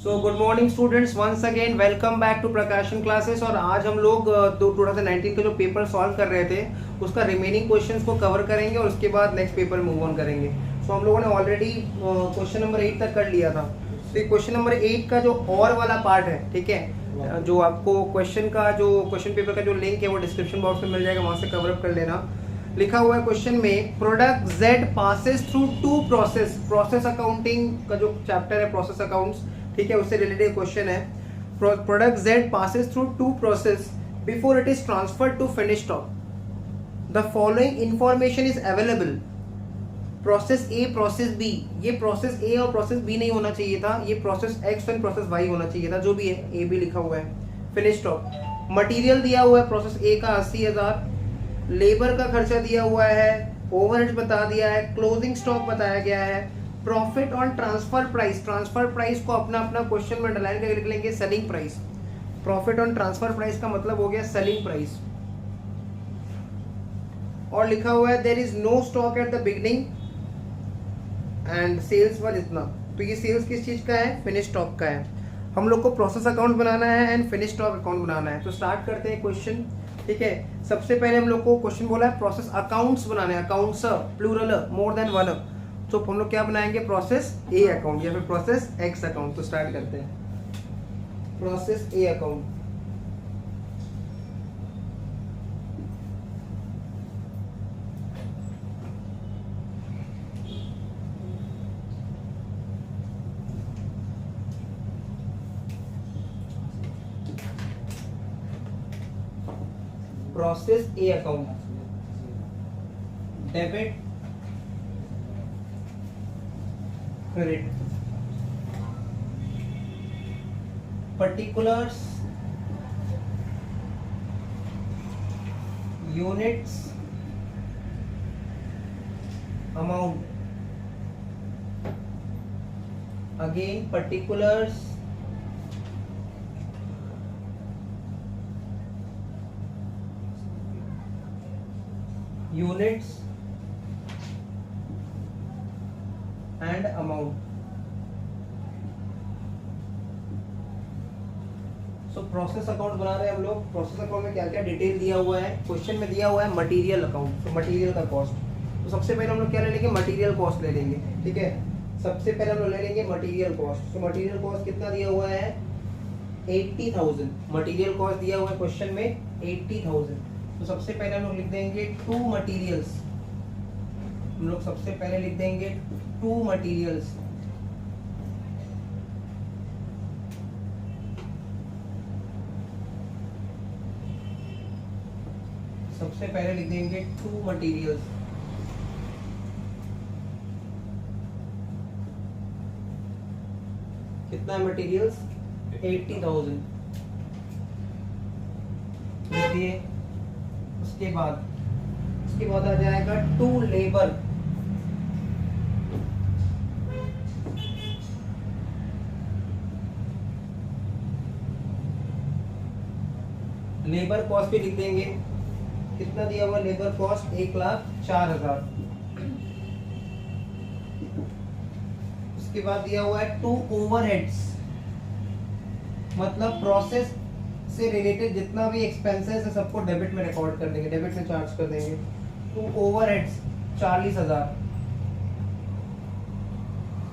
So good morning students, once again welcome back to Prakashan classes. और आज हम लोग 2019 का जो पेपर सॉल्व कर रहे थे उसका रिमेनिंग क्वेश्चंस को कवर करेंगे और उसके बाद नेक्स्ट पेपर मूव ऑन करेंगे। सो हम लोगों ने ऑलरेडी क्वेश्चन नंबर 8 तक कर लिया था। तो क्वेश्चन नंबर 8 का जो और वाला पार्ट है, ठीक है, जो आपको क्वेश्चन पेपर का जो लिंक है वो डिस्क्रिप्शन बॉक्स में मिल जाएगा, वहाँ से कवर अप कर लेना। लिखा हुआ है क्वेश्चन में, product Z passes through to process accounting का जो चैप्टर है प्रोसेस अकाउंट्स, ठीक है, उससे रिलेटेड क्वेश्चन है। Product Z passes through to process before it is transferred to finish stock. The following information is available. Process A, process B, ये process A और process B नहीं होना चाहिए था, ये process X and process Y होना चाहिए था, जो भी है ए बी लिखा हुआ है। फिनिश स्टॉक मटेरियल दिया हुआ है प्रोसेस ए का 80,000, लेबर का खर्चा दिया हुआ है, ओवरहेड्स बता दिया है, क्लोजिंग स्टॉक बताया गया है, profit on transfer price. Transfer price को अपना अपना क्वेश्चन में अंडरलाइन करके लिख लेंगे selling price. Profit on transfer price का मतलब हो गया सेलिंग प्राइस। और लिखा हुआ है there is no stock at the beginning and sales were इतना। तो ये सेल्स किस चीज का है? फिनिश स्टॉक का है। हम लोग को प्रोसेस अकाउंट बनाना है एंड फिनिश स्टॉक अकाउंट बनाना है। तो स्टार्ट करते हैं क्वेश्चन, ठीक है। सबसे पहले हम लोग को क्वेश्चन बोला है प्रोसेस अकाउंट्स बनाने, accounts plural more than one. तो हम लोग क्या बनाएंगे? प्रोसेस ए अकाउंट या फिर प्रोसेस एक्स अकाउंट। तो स्टार्ट करते हैं process A account. Process A account, debit credit, particulars, units, amount, again particulars, units and amount. So process account बना रहे हैं हम लोग। प्रोसेस अकाउंट में क्या क्या डिटेल दिया हुआ है? क्वेश्चन में दिया हुआ है मटेरियल अकाउंट, तो मटेरियल का कॉस्ट। तो सबसे पहले हम लोग क्या ले लेंगे? मटेरियल कॉस्ट ले लेंगे, ठीक है। सबसे पहले हम लोग ले लेंगे मटेरियल कॉस्ट। तो मटेरियल कॉस्ट कितना दिया हुआ है? 80,000 मटेरियल कॉस्ट दिया हुआ है क्वेश्चन में 80,000। तो सबसे पहले हम लोग लिख देंगे टू मटेरियल्स। हम लोग सबसे पहले लिख देंगे टू मटेरियल्स। सबसे पहले लिख देंगे टू मटेरियल्स। कितना है मटेरियल्स? 80,000 लिख दिए। उसके बाद आ जाएगा टू लेबर। लेबर कॉस्ट भी लिख देंगे। कितना दिया हुआ लेबर कॉस्ट? 1,04,000। उसके बाद दिया हुआ है टू ओवरहेड्स, मतलब प्रोसेस से रिलेटेड जितना भी एक्सपेंसेस है सबको डेबिट में रिकॉर्ड कर देंगे, डेबिट में चार्ज कर देंगे। To overheads 40,000।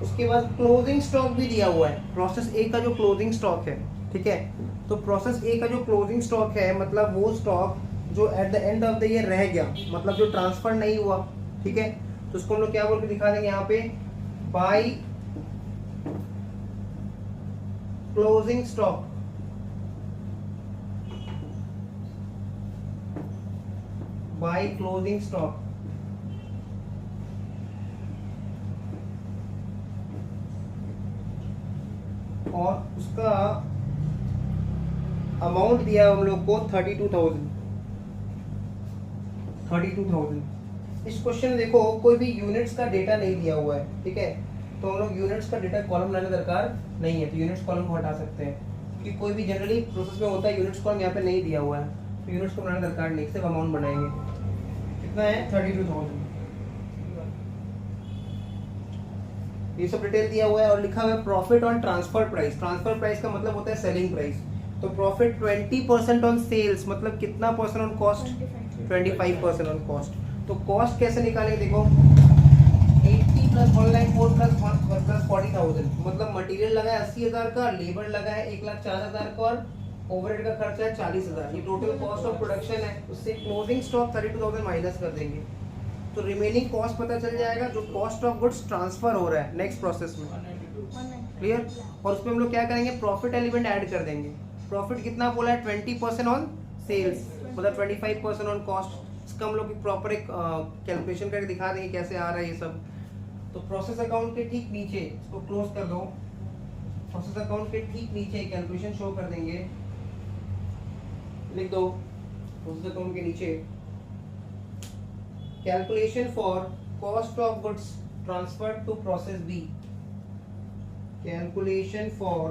उसके बाद क्लोजिंग स्टॉक भी दिया हुआ है, प्रोसेस ए का जो क्लोजिंग स्टॉक है, ठीक है। तो प्रोसेस ए का जो क्लोजिंग स्टॉक है मतलब वो स्टॉक जो at the end of the year रह गया, मतलब जो ट्रांसफर नहीं हुआ, ठीक है। तो उसको हम लोग क्या बोल के दिखा देंगे यहाँ पे? By closing stock. By closing stock. और उसका अमाउंट दिया हम लोग को 32,000। इस क्वेश्चन में देखो कोई भी यूनिट्स का डेटा नहीं दिया हुआ है, ठीक है। तो हम लोग यूनिट्स का डेटा कॉलम लाने दरकार नहीं है, तो यूनिट्स कॉलम को हटा सकते हैं कि कोई भी जनरली प्रोसेस में होता है यूनिट्स कॉलम यहाँ पे नहीं दिया हुआ है, तो यूनिट्स को बनाने दरकार नहीं, सिर्फ अमाउंट बनाएंगे। कितना है? 32,000। ये सब डिटेल दिया हुआ है और लिखा हुआ है profit on transfer price. Transfer price का मतलब होता है सेलिंग प्राइस। तो प्रॉफिट 20% ऑन सेल्स, मतलब कितना percent on cost? 25% on cost. तो कॉस्ट कैसे निकालेंगे? देखो 80 प्लस 1,04 प्लस 1 प्लस 40,000, मतलब मटेरियल लगा है 80,000 का, लेबर लगा है 1,04,000 का और ओवरहेड का खर्चा है 40,000। ये टोटल कॉस्ट ऑफ प्रोडक्शन है। उससे क्लोजिंग स्टॉक 32,000 माइनस कर देंगे तो रिमेनिंग कॉस्ट पता चल जाएगा जो कॉस्ट ऑफ गुड्स ट्रांसफर हो रहा है नेक्स्ट प्रोसेस में। क्लियर? और उसमें हम लोग क्या करेंगे? प्रॉफिट एलिमेंट ऐड कर देंगे। प्रॉफिट कितना बोला है? 20% ऑन सेल्स, मतलब 25% ऑन कॉस्ट। इसका हम लोग प्रॉपर एक कैलकुलेशन करके दिखा देंगे कैसे आ रहा है ये सब। तो प्रोसेस अकाउंट के ठीक नीचे, इसको क्लोज कर दो, प्रोसेस अकाउंट के ठीक नीचे कैलकुलेशन शो कर देंगे। लिख दो प्रोसेस अकाउंट के नीचे, calculation for cost of goods transferred to process B. Calculation for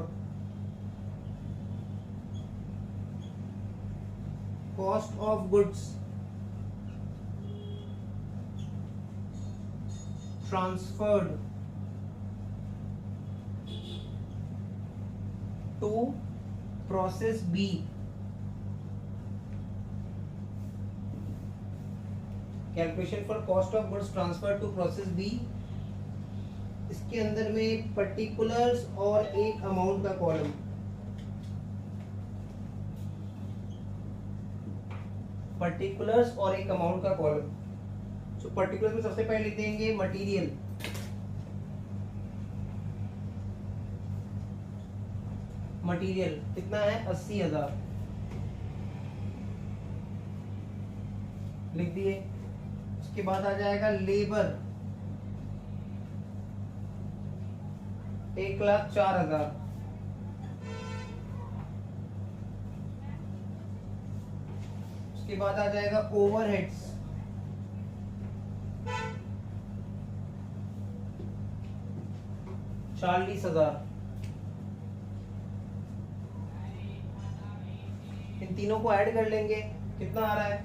cost of goods transferred to process B। Calculation for cost of goods transfer to process B. इसके अंदर में particulars और एक अमाउंट का column, particulars और एक amount का column. तो पर्टिकुलर में सबसे पहले लिख देंगे मटेरियल, मटेरियल कितना है? 80,000 लिख दिए। उसके बाद आ जाएगा लेबर 1,04,000। उसके बाद आ जाएगा ओवरहेड्स 40,000। इन तीनों को ऐड कर लेंगे, कितना आ रहा है?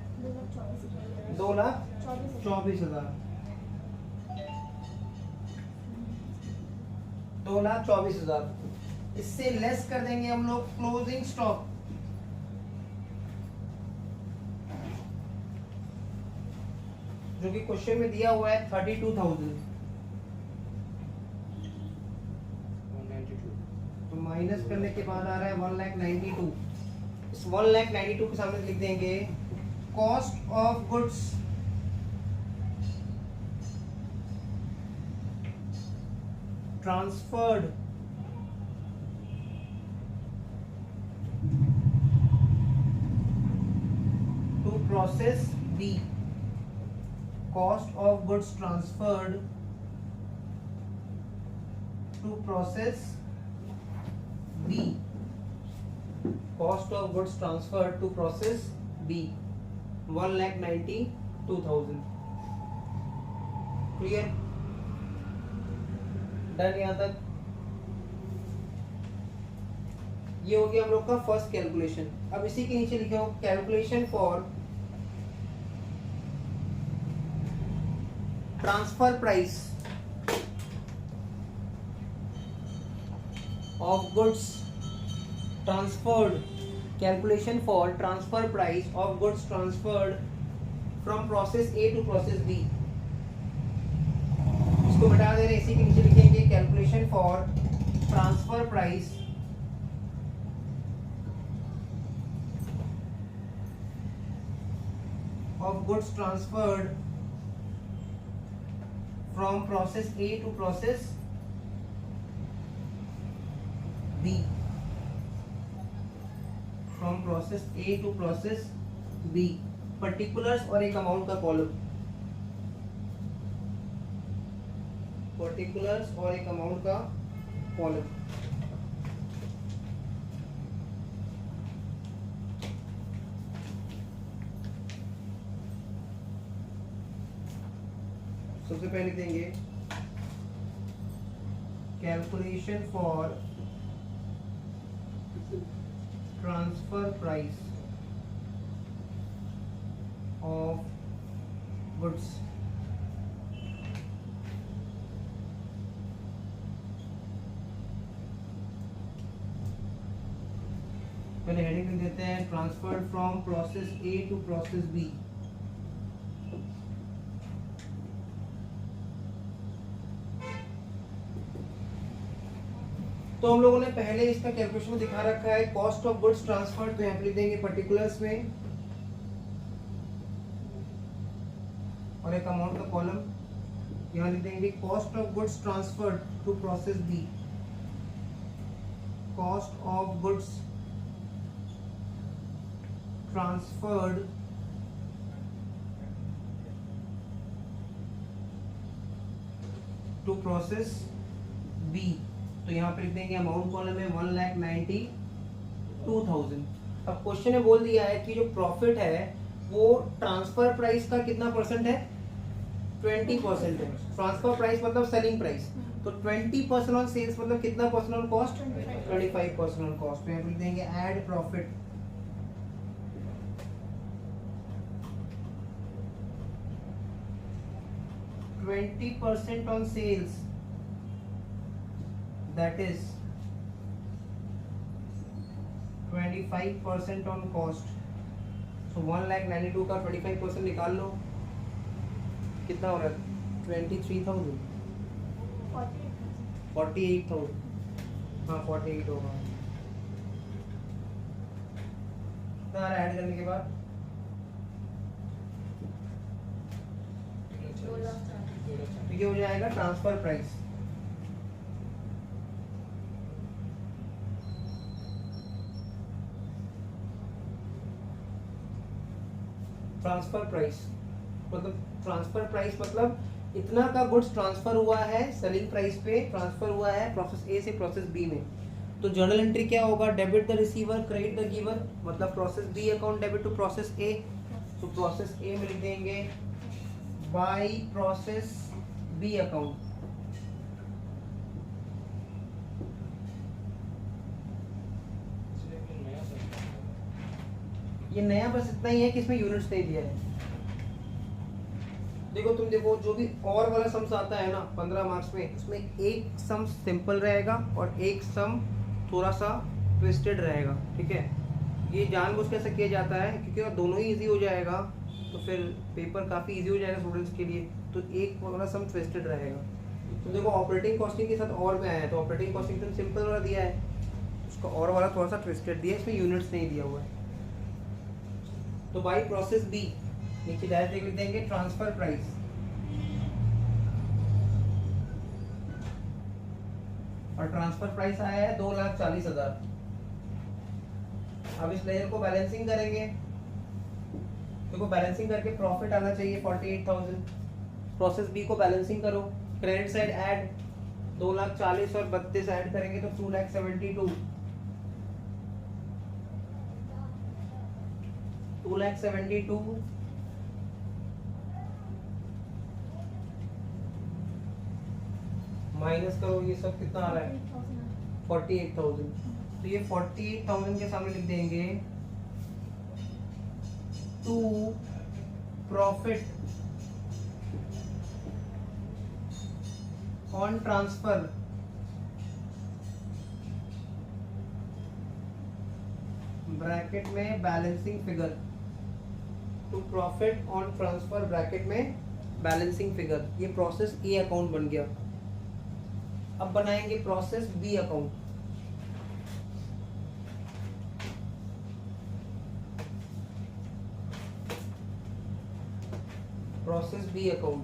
2,24,000। 2,24,000। इससे लेस कर देंगे हम लोग क्लोजिंग स्टॉक, जो कि क्वेश्चन में दिया हुआ है 32,000। तो माइनस करने के बाद आ रहा है 1,92,000। इस 1,92,000 के सामने लिख देंगे cost of goods transferred to process B. Cost of goods transferred to process B। Cost of goods transferred to process B 1,92,000। Clear? Done यहाँ तक? ये हो गया हम लोग का फर्स्ट कैलकुलेशन। अब इसी के नीचे लिखे हो calculation for transfer price of goods transferred। calculation for transfer price of goods transferred from process A to process B। इसको मिटा दे रहे हैं, इसी के नीचे लिखेंगे calculation for transfer price of goods transferred from process A to process B। From process A to process B, particulars और एक अमाउंट का कॉलम, पर्टिकुलर्स और एक अमाउंट का कॉलम। सबसे पहले देंगे calculation for transfer price of goods पहले हेडिंग लिख देते हैं, transfer from process A to process B. तो हम लोगों ने पहले इसका कैलकुलेशन में दिखा रखा है, कॉस्ट ऑफ गुड्स ट्रांसफर, तो यहाँ पे लिख देंगे पर्टिकुलर्स में, और एक अमाउंट का कॉलम यहाँ लिख देंगे, cost of goods transferred to process B, cost of goods transferred to process B. तो यहाँ पे लिख देंगे अमाउंट कॉलम में 1,92,000। अब क्वेश्चन ने बोल दिया है कि जो प्रॉफिट है वो ट्रांसफर प्राइस का कितना परसेंट है, 20% है। ट्रांसफर प्राइस मतलब सेलिंग प्राइस, तो 20% ऑन सेल्स मतलब कितना percent on cost, 25% on cost. तो यहाँ पे लिख देंगे add profit 20% on sales, that is 25% on cost. So 1,92,000 का 25% निकाल लो, कितना हो रहा है, 23,000, 48,000, हाँ 48 होगा। कितना ऐड करने के बाद, ये हो जाएगा ट्रांसफर प्राइस। ट्रांसफर प्राइस मतलब इतना का गुड्स ट्रांसफर हुआ है, सेलिंग प्राइस पे ट्रांसफर हुआ है प्रोसेस ए से प्रोसेस बी में। तो जर्नल एंट्री क्या होगा, debit the receiver credit the giver, मतलब process B account debit to process A. तो प्रोसेस ए में लिख देंगे बाय प्रोसेस बी अकाउंट। ये नया बस इतना ही है कि इसमें यूनिट्स नहीं दिया है। देखो तुम देखो, जो भी और वाला सम्स आता है ना 15 मार्क्स में, उसमें एक सम सिंपल रहेगा और एक सम थोड़ा सा ट्विस्टेड रहेगा, ठीक है। ये जानबूझ के ऐसा किया जाता है क्योंकि अगर दोनों ही इजी हो जाएगा तो फिर पेपर काफ़ी इजी हो जाएगा स्टूडेंट्स के लिए। तो एक वाला सम ट्विस्टेड रहेगा। तो देखो ऑपरेटिंग कॉस्टिंग के साथ और में आया है, तो ऑपरेटिंग कॉस्टिंग तो सिंपल वाला दिया है, उसका और वाला थोड़ा सा ट्विस्टेड दिया है, इसमें यूनिट्स नहीं दिया हुआ है। तो बाई प्रोसेस बी नीचे डायरेक्ट लिख देंगे ट्रांसफर प्राइस, और ट्रांसफर प्राइस आया है 2,40,000। अब इस लेयर को बैलेंसिंग करेंगे, देखो बैलेंसिंग करके प्रॉफिट आना चाहिए 48,000। प्रोसेस बी को बैलेंसिंग करो, क्रेडिट साइड ऐड 2,40,000 और 32 ऐड करेंगे तो 2,72,000। 2,72,000 माइनस करो, ये सब कितना आ रहा है 48,000। तो ये 48,000 के सामने लिख देंगे to profit on transfer bracket में balancing figure, to profit on transfer bracket में बैलेंसिंग फिगर। ये प्रोसेस ए अकाउंट बन गया। अब बनाएंगे process B account. Process B account,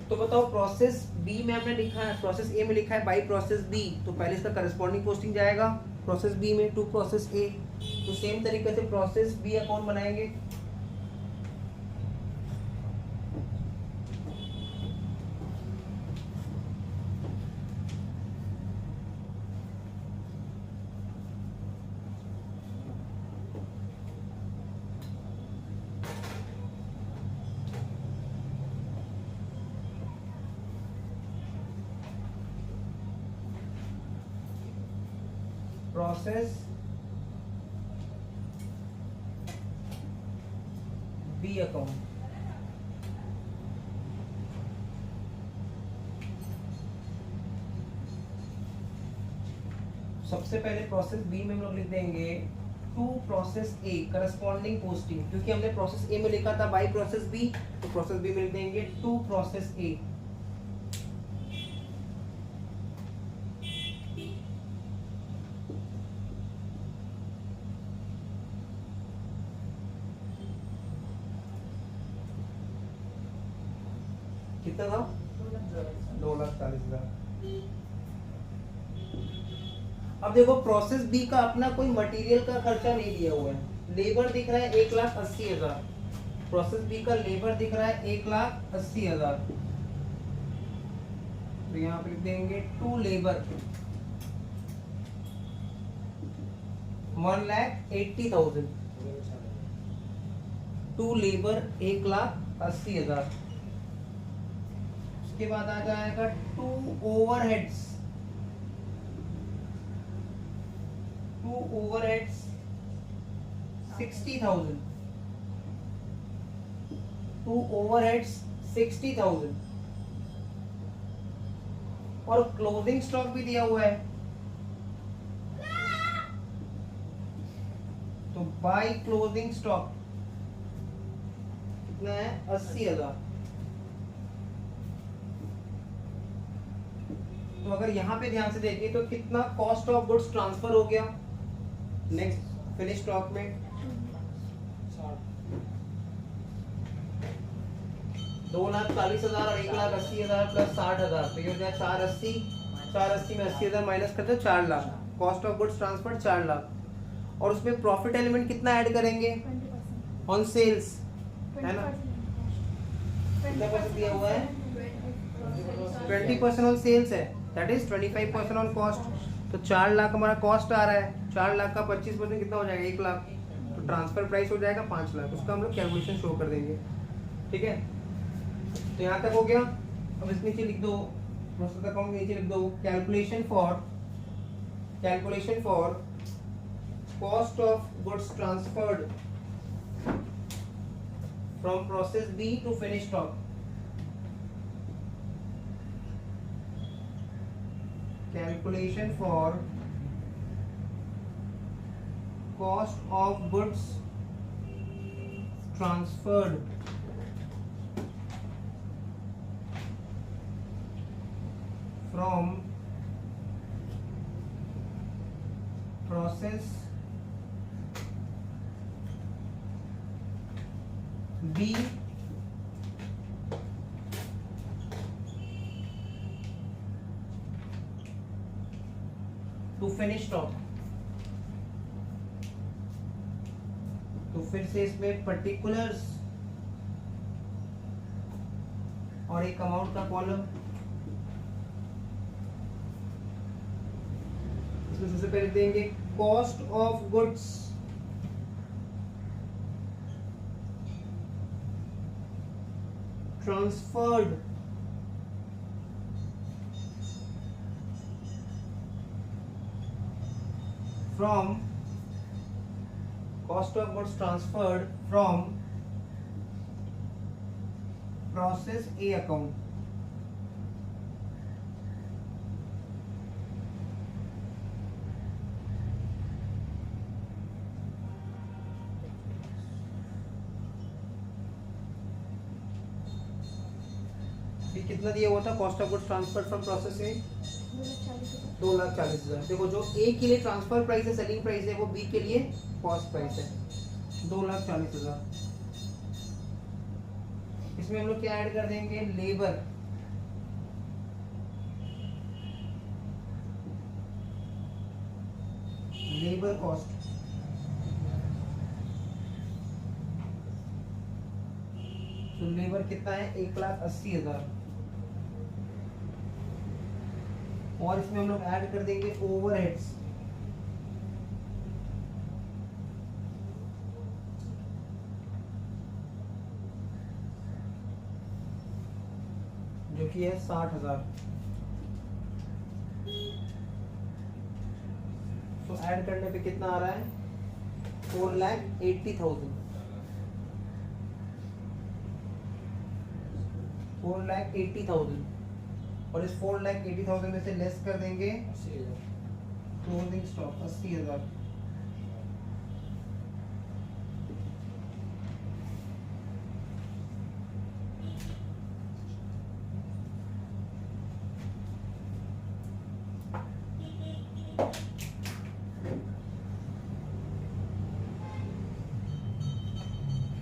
तो बताओ प्रोसेस बी में हमने लिखा है, प्रोसेस ए में लिखा है बाई प्रोसेस बी, तो पहले इसका करस्पॉन्डिंग पोस्टिंग जाएगा प्रोसेस बी में टू प्रोसेस ए। तो सेम तरीके से प्रोसेस बी अकाउंट बनाएंगे। प्रोसेस बी अकाउंट, सबसे पहले प्रोसेस बी में हम लोग लिख देंगे to process A corresponding posting, क्योंकि हमने प्रोसेस ए में लिखा था बाई प्रोसेस बी, तो प्रोसेस बी में लिख देंगे टू प्रोसेस ए। कितना था? 2,40,000। अब देखो प्रोसेस बी का अपना कोई मटेरियल का खर्चा नहीं दिया हुआ है, लेबर दिख रहा है 1,80,000, प्रोसेस बी का लेबर दिख रहा है 1,80,000, तो यहाँ पे लिख देंगे टू लेबर 1,80,000, टू लेबर 1,80,000। उसके बाद आ जाएगा to overheads, to overheads 60,000, to overheads 60,000, और क्लोजिंग स्टॉक भी दिया हुआ है, तो बाय क्लोजिंग स्टॉक कितना है? 80,000। तो अगर यहाँ पे ध्यान से देखिए तो कितना कॉस्ट ऑफ गुड्स ट्रांसफर हो गया नेक्स्ट फिनिश स्टॉक में? 2,40,000 और 1,80,000 प्लस 60,000, तो ये हो जाए 480, 480 में 80,000 माइनस करते 4 lakh, cost of goods transfer 4 lakh. और उसमें प्रॉफिट एलिमेंट कितना ऐड करेंगे? ऑन सेल्स, है ना? कितना परसेंट दिया हुआ है? 20% ऑन सेल्स है, दैट इज 25% ऑन कॉस्ट। तो 4 लाख हमारा कॉस्ट आ रहा है, 4 लाख का 25% कितना हो जाएगा? 1 लाख। तो ट्रांसफर प्राइस हो जाएगा 5 लाख, उसका हम लोग कैलकुलेशन शो कर देंगे। ठीक है, तो यहाँ तक हो गया। अब इस नीचे लिख दो, प्रोसेस अकाउंट नीचे लिख दो calculation for cost of goods transferred from process B to finish stock. Calculation for cost of goods transferred from process B to finish stock. तो फिर से इसमें पर्टिकुलर्स और एक अमाउंट का कॉलम, इसमें सबसे पहले देंगे cost of goods transferred from cost of goods transferred from process A account। ये कितना दिया हुआ था cost of goods transferred from process ए? 2,40,000। देखो जो ए के लिए ट्रांसफर प्राइस है, सेलिंग प्राइस है, वो बी के लिए कॉस्ट प्राइस है 2,40,000। इसमें हम लोग क्या ऐड कर देंगे? Labour, labour cost. तो लेबर कितना है? 1,80,000। और इसमें हम लोग ऐड कर देंगे ओवरहेड्स, जो कि है 60,000। तो ऐड करने पे कितना आ रहा है? 4,80,000, 4,80,000। और इस 4,80,000 में से लेस कर देंगे क्लोजिंग स्टॉक 80,000।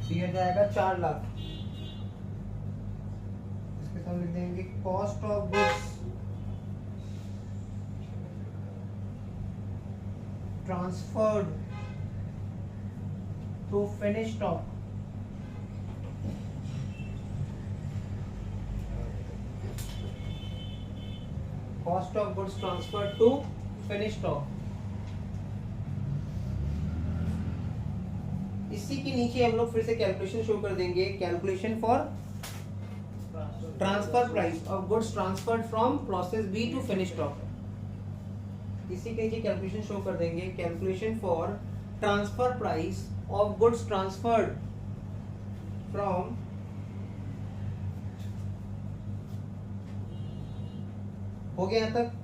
दिया जाएगा 4 लाख। इसके साथ लिख देंगे cost of goods transferred to finish stock. Cost of goods transferred to finish stock. इसी के नीचे हम लोग फिर से कैलकुलेशन शो कर देंगे। Calculation for transfer price of goods transferred from process B to finish stock. इसी के नीचे कैलकुलेशन शो कर देंगे। Calculation for transfer price of goods transferred from हो गया यहाँ तक।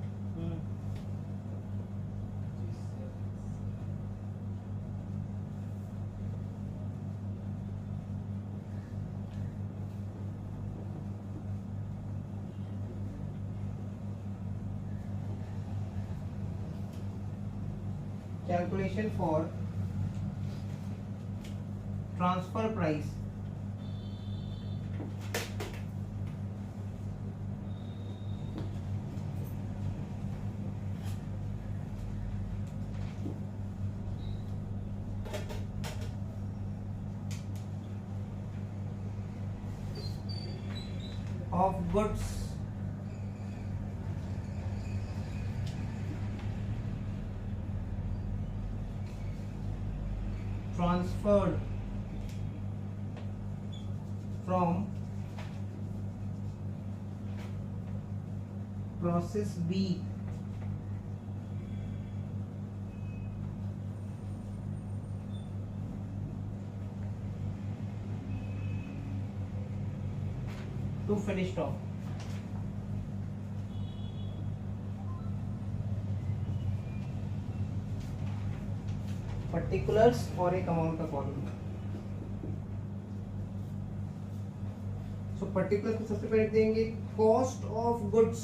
Calculation for transfer price of goods transferred from process B to finish stock। Particulars और एक अमाउंट का कॉलम। सो पर्टिकुलर को सबसे पहले देंगे cost of goods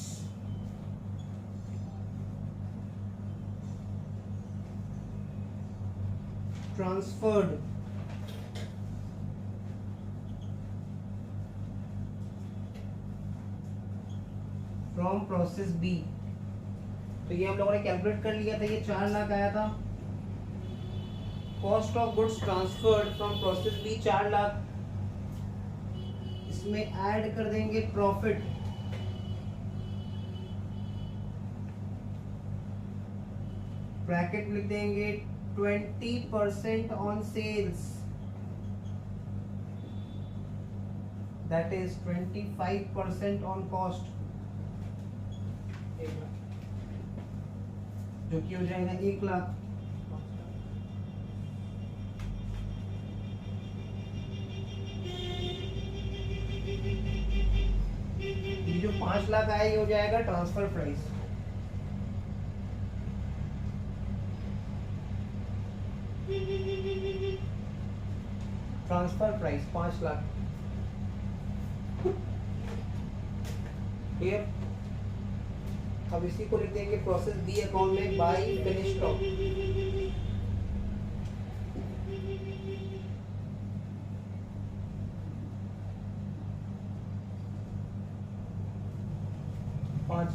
transferred from process B. तो ये हम लोगों ने कैलकुलेट कर लिया था। ये 4 लाख आया था। Cost of goods transferred from process B 4 lakh. इसमें ऐड कर देंगे प्रॉफिट। ब्रैकेट लिख देंगे 20% on sales, that is 25% on cost, जो कि हो जाएगा 1 लाख। ये जो 5 लाख आया ये हो जाएगा transfer price. Transfer price 5 lakh. Clear. अब इसी को लिख देंगे प्रोसेस बी अकाउंट में बाय फिनिश स्टॉक।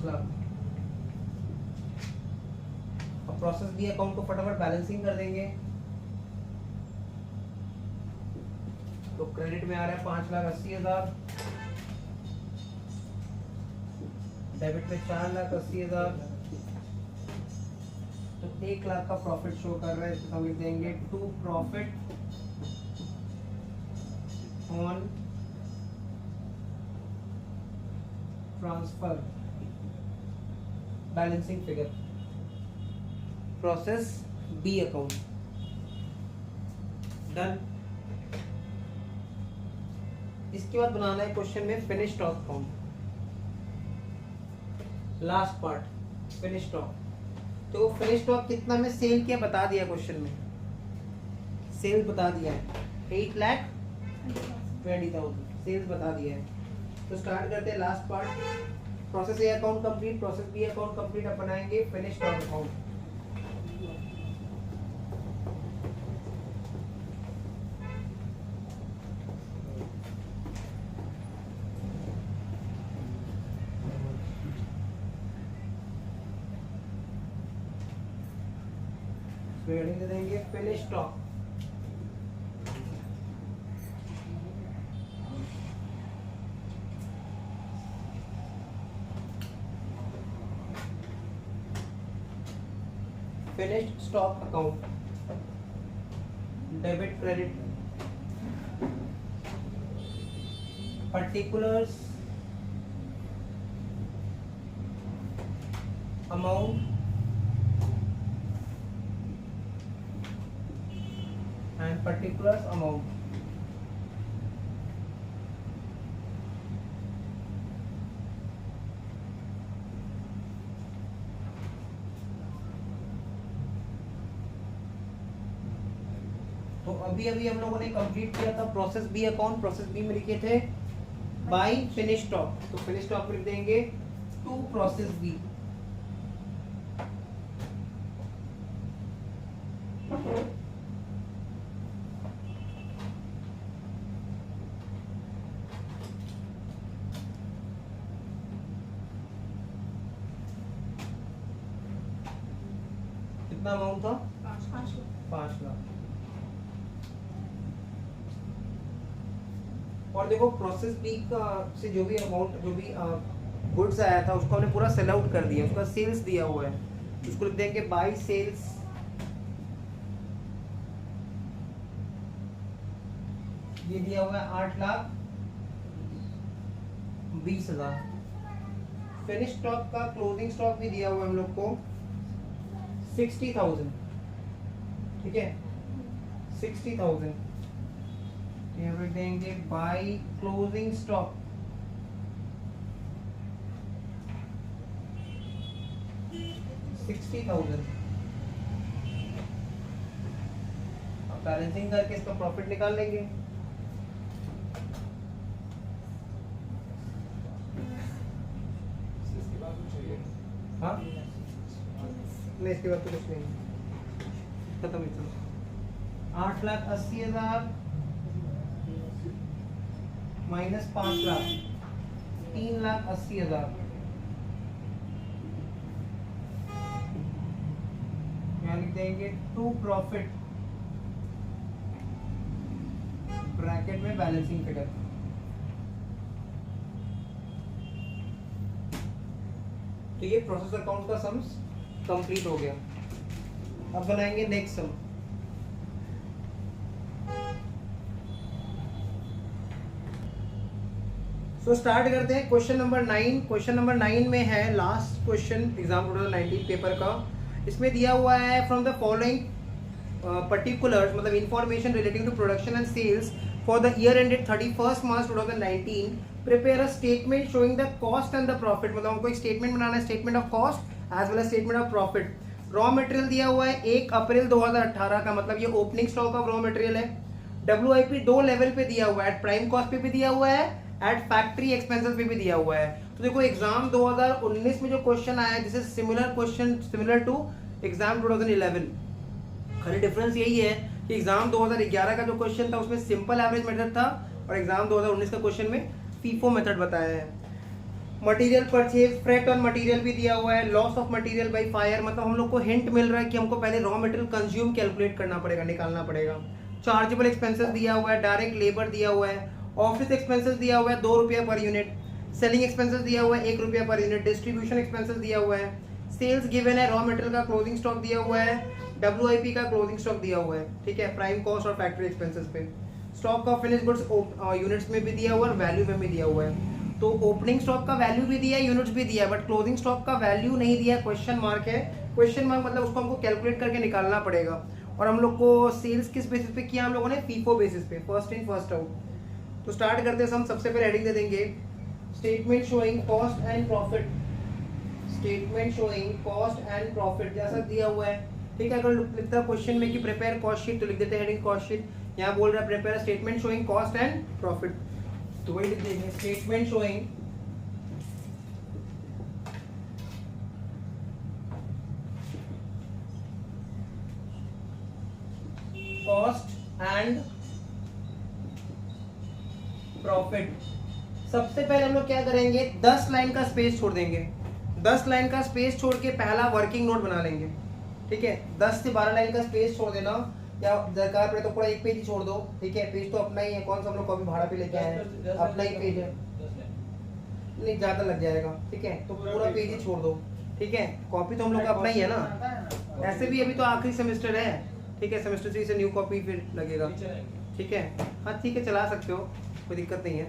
लाख। अब प्रोसेस बी अकाउंट को फटाफट बैलेंसिंग कर देंगे। तो क्रेडिट में आ रहा है 5,80,000, डेबिट में 4,80,000, तो 1 लाख का प्रॉफिट शो कर रहा है। इसको हम लिख देंगे to profit on transfer balancing figure process B account. Done. इसके बाद बनाना है क्वेश्चन में finish stock account. Last part finish stock. तो फिनिश स्टॉक कितना में सेल किया बता दिया क्वेश्चन में, सेल बता दिया है 8,20,000 सेल्स बता दिया है। तो स्टार्ट करते हैं last part, process A account complete, process B account complete. अब बनाएंगे फिनिश स्टॉक अकाउंट। हेडिंग दे देंगे finish stock. Finished stock account, debit credit, particulars, amount and particulars amount. तो अभी अभी हम लोगों ने कंप्लीट किया था process B account. Process B में लिखे थे बाय फिनिश स्टॉक, तो फिनिश स्टॉक लिख देंगे टू प्रोसेस बी। कितना अमाउंट था? 5 लाख। और देखो प्रोसेस बी का से जो भी अमाउंट, जो भी गुड्स आया था उसको हमने पूरा सेल आउट कर दिया, उसका सेल्स दिया हुआ है, उसको लिख देंगे बाय सेल्स। ये दिया हुआ है 8,20,000। फिनिश स्टॉक का क्लोजिंग स्टॉक भी दिया हुआ है हम लोग को 60,000, ठीक है 60,000। यहाँ पे देंगे बाय क्लोजिंग स्टॉक 60,000। अब बैलेंसिंग करके इसका प्रॉफिट निकाल लेंगे। हाँ नहीं, इसके बाद तो कुछ नहीं, खत्म ही। 8,80,000 माइनस 5 लाख, 3,80,000। यहाँ लिख देंगे टू प्रॉफिट, ब्रैकेट में बैलेंसिंग फिगर। तो ये प्रोसेस अकाउंट का सम्स कंप्लीट हो गया। अब बनाएंगे नेक्स्ट सम। तो स्टार्ट करते हैं क्वेश्चन नंबर 9। क्वेश्चन नंबर 9 में है लास्ट क्वेश्चन एग्जाम 2019 पेपर का। इसमें दिया हुआ है फ्रॉम द फॉलोइंग पर्टिकुलर्स, मतलब information relating to production and sales for the year ended 31 March 2019, prepare a statement showing the cost and the profit. मतलब हमको एक स्टेटमेंट बनाना है, statement of cost as well as statement of profit. Raw material दिया हुआ है 1 April 2018 का, मतलब ये opening stock of raw material है। WIP 2 लेवल पे दिया हुआ है, एट प्राइम कॉस्ट पे भी दिया हुआ है, एट फैक्ट्री एक्सपेंसेस पे भी दिया हुआ है। तो देखो एग्जाम 2019 में जो क्वेश्चन आया है this is similar question, similar to exam 2011। खाली डिफरेंस यही है कि एग्जाम 2011 का जो क्वेश्चन था उसमें सिंपल एवरेज मेथड था और एग्जाम 2019 का क्वेश्चन में फीफो मेथड बताया है। Material purchase, freight on material भी दिया हुआ है, loss of material by fire, मतलब हम लोग को हिंट मिल रहा है कि हमको पहले रॉ मटेरियल कंज्यूम कैलकुलेट करना पड़ेगा, निकालना पड़ेगा। चार्जेबल एक्सपेंसेस दिया हुआ है, डायरेक्ट लेबर दिया हुआ है, ऑफिस एक्सपेंसेस दिया हुआ है 2 रुपया पर यूनिट, सेलिंग एक्सपेंसेस दिया हुआ है 1 रुपया पर यूनिट, डिस्ट्रीब्यूशन एक्सपेंसेस दिया हुआ है, सेल्स गिवन है, रॉ मटेरियल का क्लोजिंग स्टॉक दिया हुआ है, WIP का क्लोजिंग स्टॉक दिया हुआ है, ठीक है, प्राइम कॉस्ट और फैक्ट्री एक्सपेंसेस पे, stock of finish goods units में भी दिया हुआ है और वैल्यू में भी दिया हुआ है। तो ओपनिंग स्टॉक का वैल्यू भी दिया है, यूनिट्स भी दिया है, बट क्लोजिंग स्टॉक का वैल्यू नहीं दिया, क्वेश्चन मार्क है। क्वेश्चन मार्क मतलब उसको हमको कैलकुलेट करके निकालना पड़ेगा। और हम लोग को सेल्स किस बेसिस पे किया, हम लोगों ने फीफो बेसिस पे, फर्स्ट इन फर्स्ट आउट। तो स्टार्ट करते हैं, हम सबसे पहले हेडिंग दे देंगे statement showing cost and profit statement showing cost and profit जैसा दिया हुआ है, ठीक है। अगर लिखता है क्वेश्चन में कि प्रिपेयर कॉस्ट शीट तो लिख देते हैं हेडिंग कॉस्ट शीट। यहाँ बोल रहा है prepare statement showing cost and profit, तो वही लिख देंगे statement showing cost and profit. सबसे पहले हम लोग क्या करेंगे, 10 लाइन का स्पेस छोड़ देंगे। 10 लाइन का स्पेस छोड़ के पहला वर्किंग नोट बना लेंगे, ठीक है। 10 से 12 लाइन का स्पेस छोड़ देना, या दरकार पड़े तो पूरा एक पेज ही छोड़ दो, ठीक है। पेज तो अपना ही है, कौन सा हम लोग कभी भाड़ा पे लेके आए हैं, अपना ही पेज है, नहीं ज्यादा लग जाएगा, ठीक है। तो पूरा पेज ही छोड़ दो, ठीक है। कॉपी तो हम लोग का अपना ही है ना, ऐसे भी अभी तो आखिरी सेमेस्टर है, ठीक है। सेमेस्टर 3 से न्यू कॉपी फिर लगेगा, ठीक है। हाँ ठीक है, चला सकते हो, कोई दिक्कत नहीं है।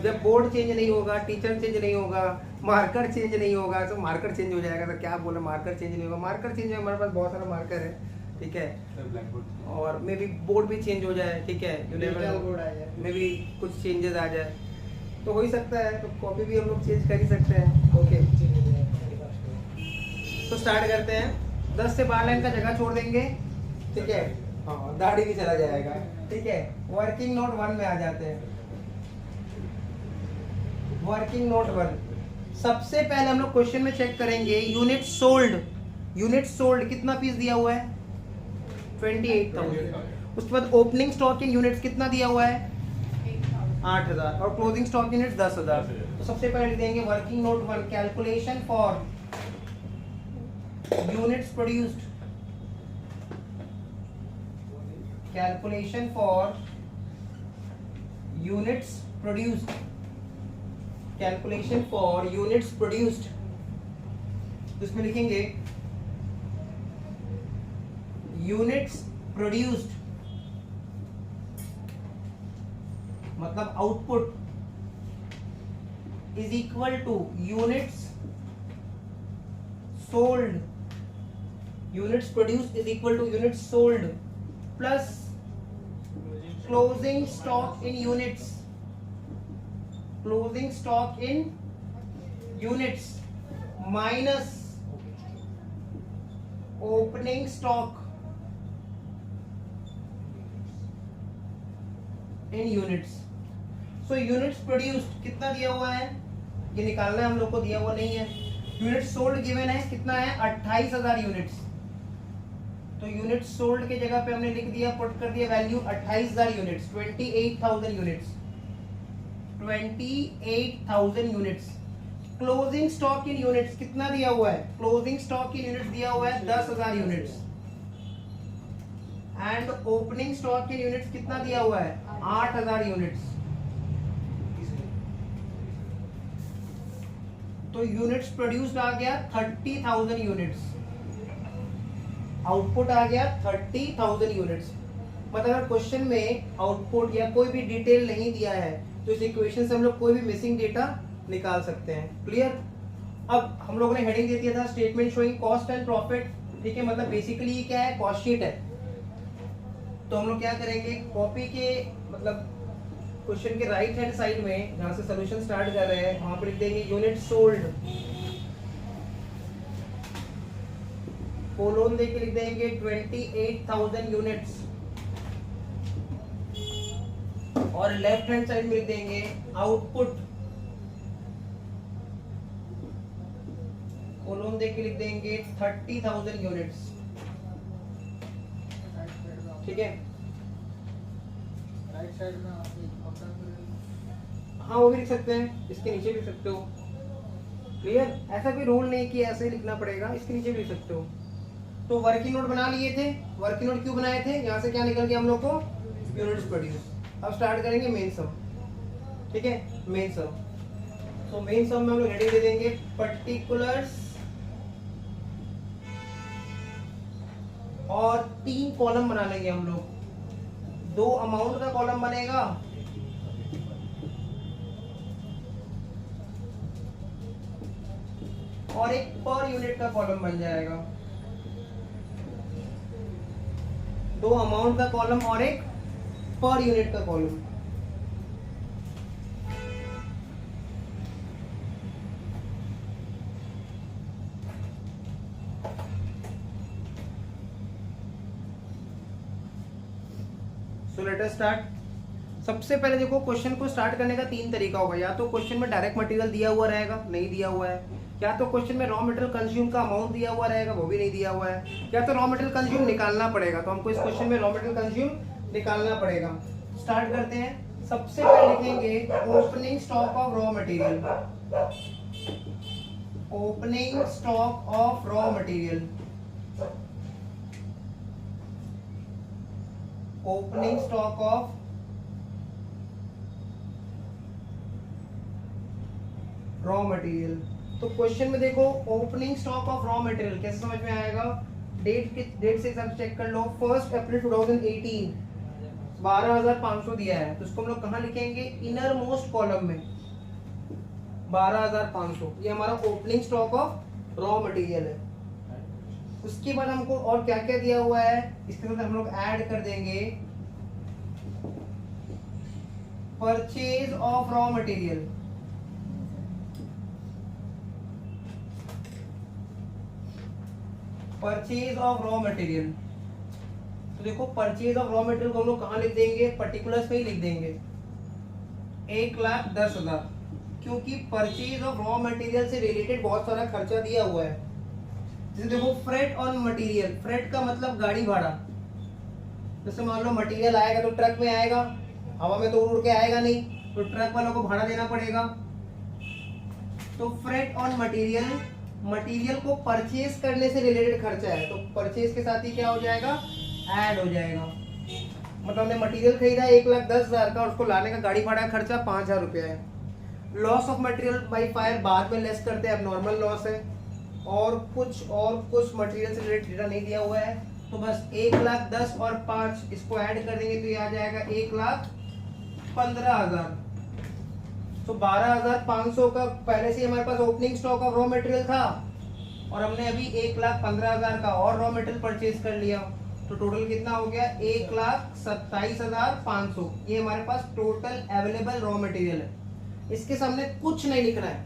जब बोर्ड चेंज नहीं होगा, टीचर चेंज नहीं होगा, मार्कर चेंज नहीं होगा, तो मार्कर चेंज हो जाएगा। तो क्या बोला, मार्कर चेंज नहीं होगा, मार्कर चेंज है, हमारे पास बहुत सारा मार्कर है, ठीक है। और मे बी बोर्ड भी चेंज हो जाए, ठीक है, मे बी कुछ चेंजेस आ जाए तो हो ही सकता है, तो कॉपी भी हम लोग चेंज कर ही सकते हैं, ओके। तो स्टार्ट करते हैं। 10 से 12 लाइन का जगह छोड़ देंगे, ठीक है। हाँ, दाढ़ी भी चला जाएगा, ठीक है। वर्किंग नोट 1 में आ जाते हैं। वर्किंग नोट 1 सबसे पहले हम लोग क्वेश्चन में चेक करेंगे यूनिट सोल्ड। यूनिट सोल्ड कितना पीस दिया हुआ है, 28,000। उसके बाद ओपनिंग स्टॉक इन यूनिट्स कितना दिया हुआ है, 8,000, और क्लोजिंग स्टॉक यूनिट्स 10,000। तो सबसे पहले लिख देंगे working note 1 calculation for units produced, calculation for units produced, calculation for units produced. इसमें लिखेंगे यूनिट्स प्रोड्यूस्ड मतलब output is equal two units sold. Units produced is equal two units sold plus closing stock in units, closing stock in units minus opening stock in units। so units produced कितना दिया हुआ है, ये निकालना है हम लोग को, दिया हुआ नहीं है। units sold given है, कितना है 28,000 यूनिट्स। तो यूनिट सोल्ड के जगह पे हमने लिख दिया, पुट कर दिया value 28,000 units, 28,000 units, 28,000 units. Closing stock in units कितना दिया हुआ है, क्लोजिंग स्टॉक इन यूनिट्स दिया हुआ है 10,000 units. And opening stock in units कितना दिया हुआ है, 8,000 यूनिट्स। तो यूनिट्स प्रोड्यूस्ड आ गया 30,000 यूनिट्स, आउटपुट आ गया 30,000 यूनिट्स। मतलब अगर क्वेश्चन में आउटपुट या कोई भी डिटेल नहीं दिया है तो इस इक्वेशन से हम लोग कोई भी मिसिंग डेटा निकाल सकते हैं। क्लियर। अब हम लोगों ने हेडिंग दे दिया था statement showing cost and profit, ठीक है। मतलब बेसिकली ये क्या है, कॉस्ट शीट है। तो हम लोग क्या करेंगे, कॉपी के मतलब क्वेश्चन के राइट हैंड साइड में जहां से सोल्यूशन स्टार्ट कर रहे हैं वहां पर लिख देंगे यूनिट सोल्ड, कोलोन देके लिख देंगे 28,000 यूनिट्स, और लेफ्ट हैंड साइड में लिख देंगे आउटपुट, कोलोन देके लिख देंगे 30,000 यूनिट्स, ठीक है। राइट साइड में हाँ वो भी लिख सकते हैं, इसके नीचे भी लिख सकते हो। क्लियर। ऐसा कोई रूल नहीं कि ऐसे ही लिखना पड़ेगा, इसके नीचे भी लिख सकते हो। तो वर्किंग नोट बना लिए थे। वर्किंग नोट क्यों बनाए थे, यहाँ से क्या निकल गया हम लोग को, यूनिट्स प्रोड्यूस। अब स्टार्ट करेंगे मेन सम, ठीक है। मेन सम, तो मेन सम में हम लोग हेडिंग दे देंगे पर्टिकुलर्स, और 3 कॉलम बना लेंगे हम लोग। 2 अमाउंट का कॉलम बनेगा, और एक पर यूनिट का कॉलम बन जाएगा। 2 अमाउंट का कॉलम और एक पर यूनिट का column. So let us start. सबसे पहले देखो क्वेश्चन को स्टार्ट करने का 3 तरीका होगा। या तो क्वेश्चन में डायरेक्ट मटेरियल दिया हुआ रहेगा, नहीं दिया हुआ है। या तो क्वेश्चन में रॉ मटेरियल कंज्यूम का अमाउंट दिया हुआ रहेगा, वो भी नहीं दिया हुआ है। या तो रॉ मटेरियल कंज्यूम निकालना पड़ेगा, तो हमको इस क्वेश्चन में रॉ मटेरियल कंज्यूम निकालना पड़ेगा। स्टार्ट करते हैं। सबसे पहले लिखेंगे opening stock of raw material. Opening stock of raw material. Opening stock of raw material. तो क्वेश्चन में देखो opening stock of raw material कैसे समझ में आएगा, डेट से सब चेक कर लो। 1 अप्रैल 2018 12,500 दिया है, तो इसको हम लोग कहाँ लिखेंगे, इनर मोस्ट कॉलम में 12,500। ये हमारा opening stock of raw material है। उसके बाद हमको और क्या क्या दिया हुआ है, इसके साथ हम लोग ऐड कर देंगे purchase of raw material. Purchase of raw material. तो देखो परचेज ऑफ रॉ मटेरियल को हम लोग कहाँ लिख देंगे, पर्टिकुलर्स में ही लिख देंगे 1,10,000, क्योंकि परचेज ऑफ रॉ मटेरियल से रिलेटेड बहुत सारा खर्चा दिया हुआ है। जैसे देखो फ्रेट ऑन मटेरियल, फ्रेट का मतलब गाड़ी भाड़ा। जैसे मान लो मटेरियल आएगा तो ट्रक में आएगा, हवा में तो उड़ के आएगा नहीं, तो ट्रक वालों को भाड़ा देना पड़ेगा। तो फ्रेट ऑन मटेरियल, मटेरियल को परचेज करने से रिलेटेड खर्चा है, तो परचेज के साथ ही क्या हो जाएगा, ऐड हो जाएगा। मतलब हमने मटेरियल खरीदा 1,10,000 का, उसको लाने का गाड़ी भाड़ा का खर्चा 5,000 रुपया है। Loss of material by fire बाद में लेस करते हैं, अब नॉर्मल लॉस है। और कुछ मटेरियल से रिलेटेड डेटा नहीं दिया हुआ है, तो बस 1,10,000 और 5 इसको ऐड कर देंगे तो ये आ जाएगा 1,15,000। तो 12,500 का पहले से हमारे पास opening stock of raw material था, और हमने अभी 1,15,000 का और रॉ मटेरियल परचेज कर लिया, तो टोटल कितना हो गया, 1,27,500। ये हमारे पास टोटल अवेलेबल रॉ मटेरियल है। इसके सामने कुछ नहीं लिखना है,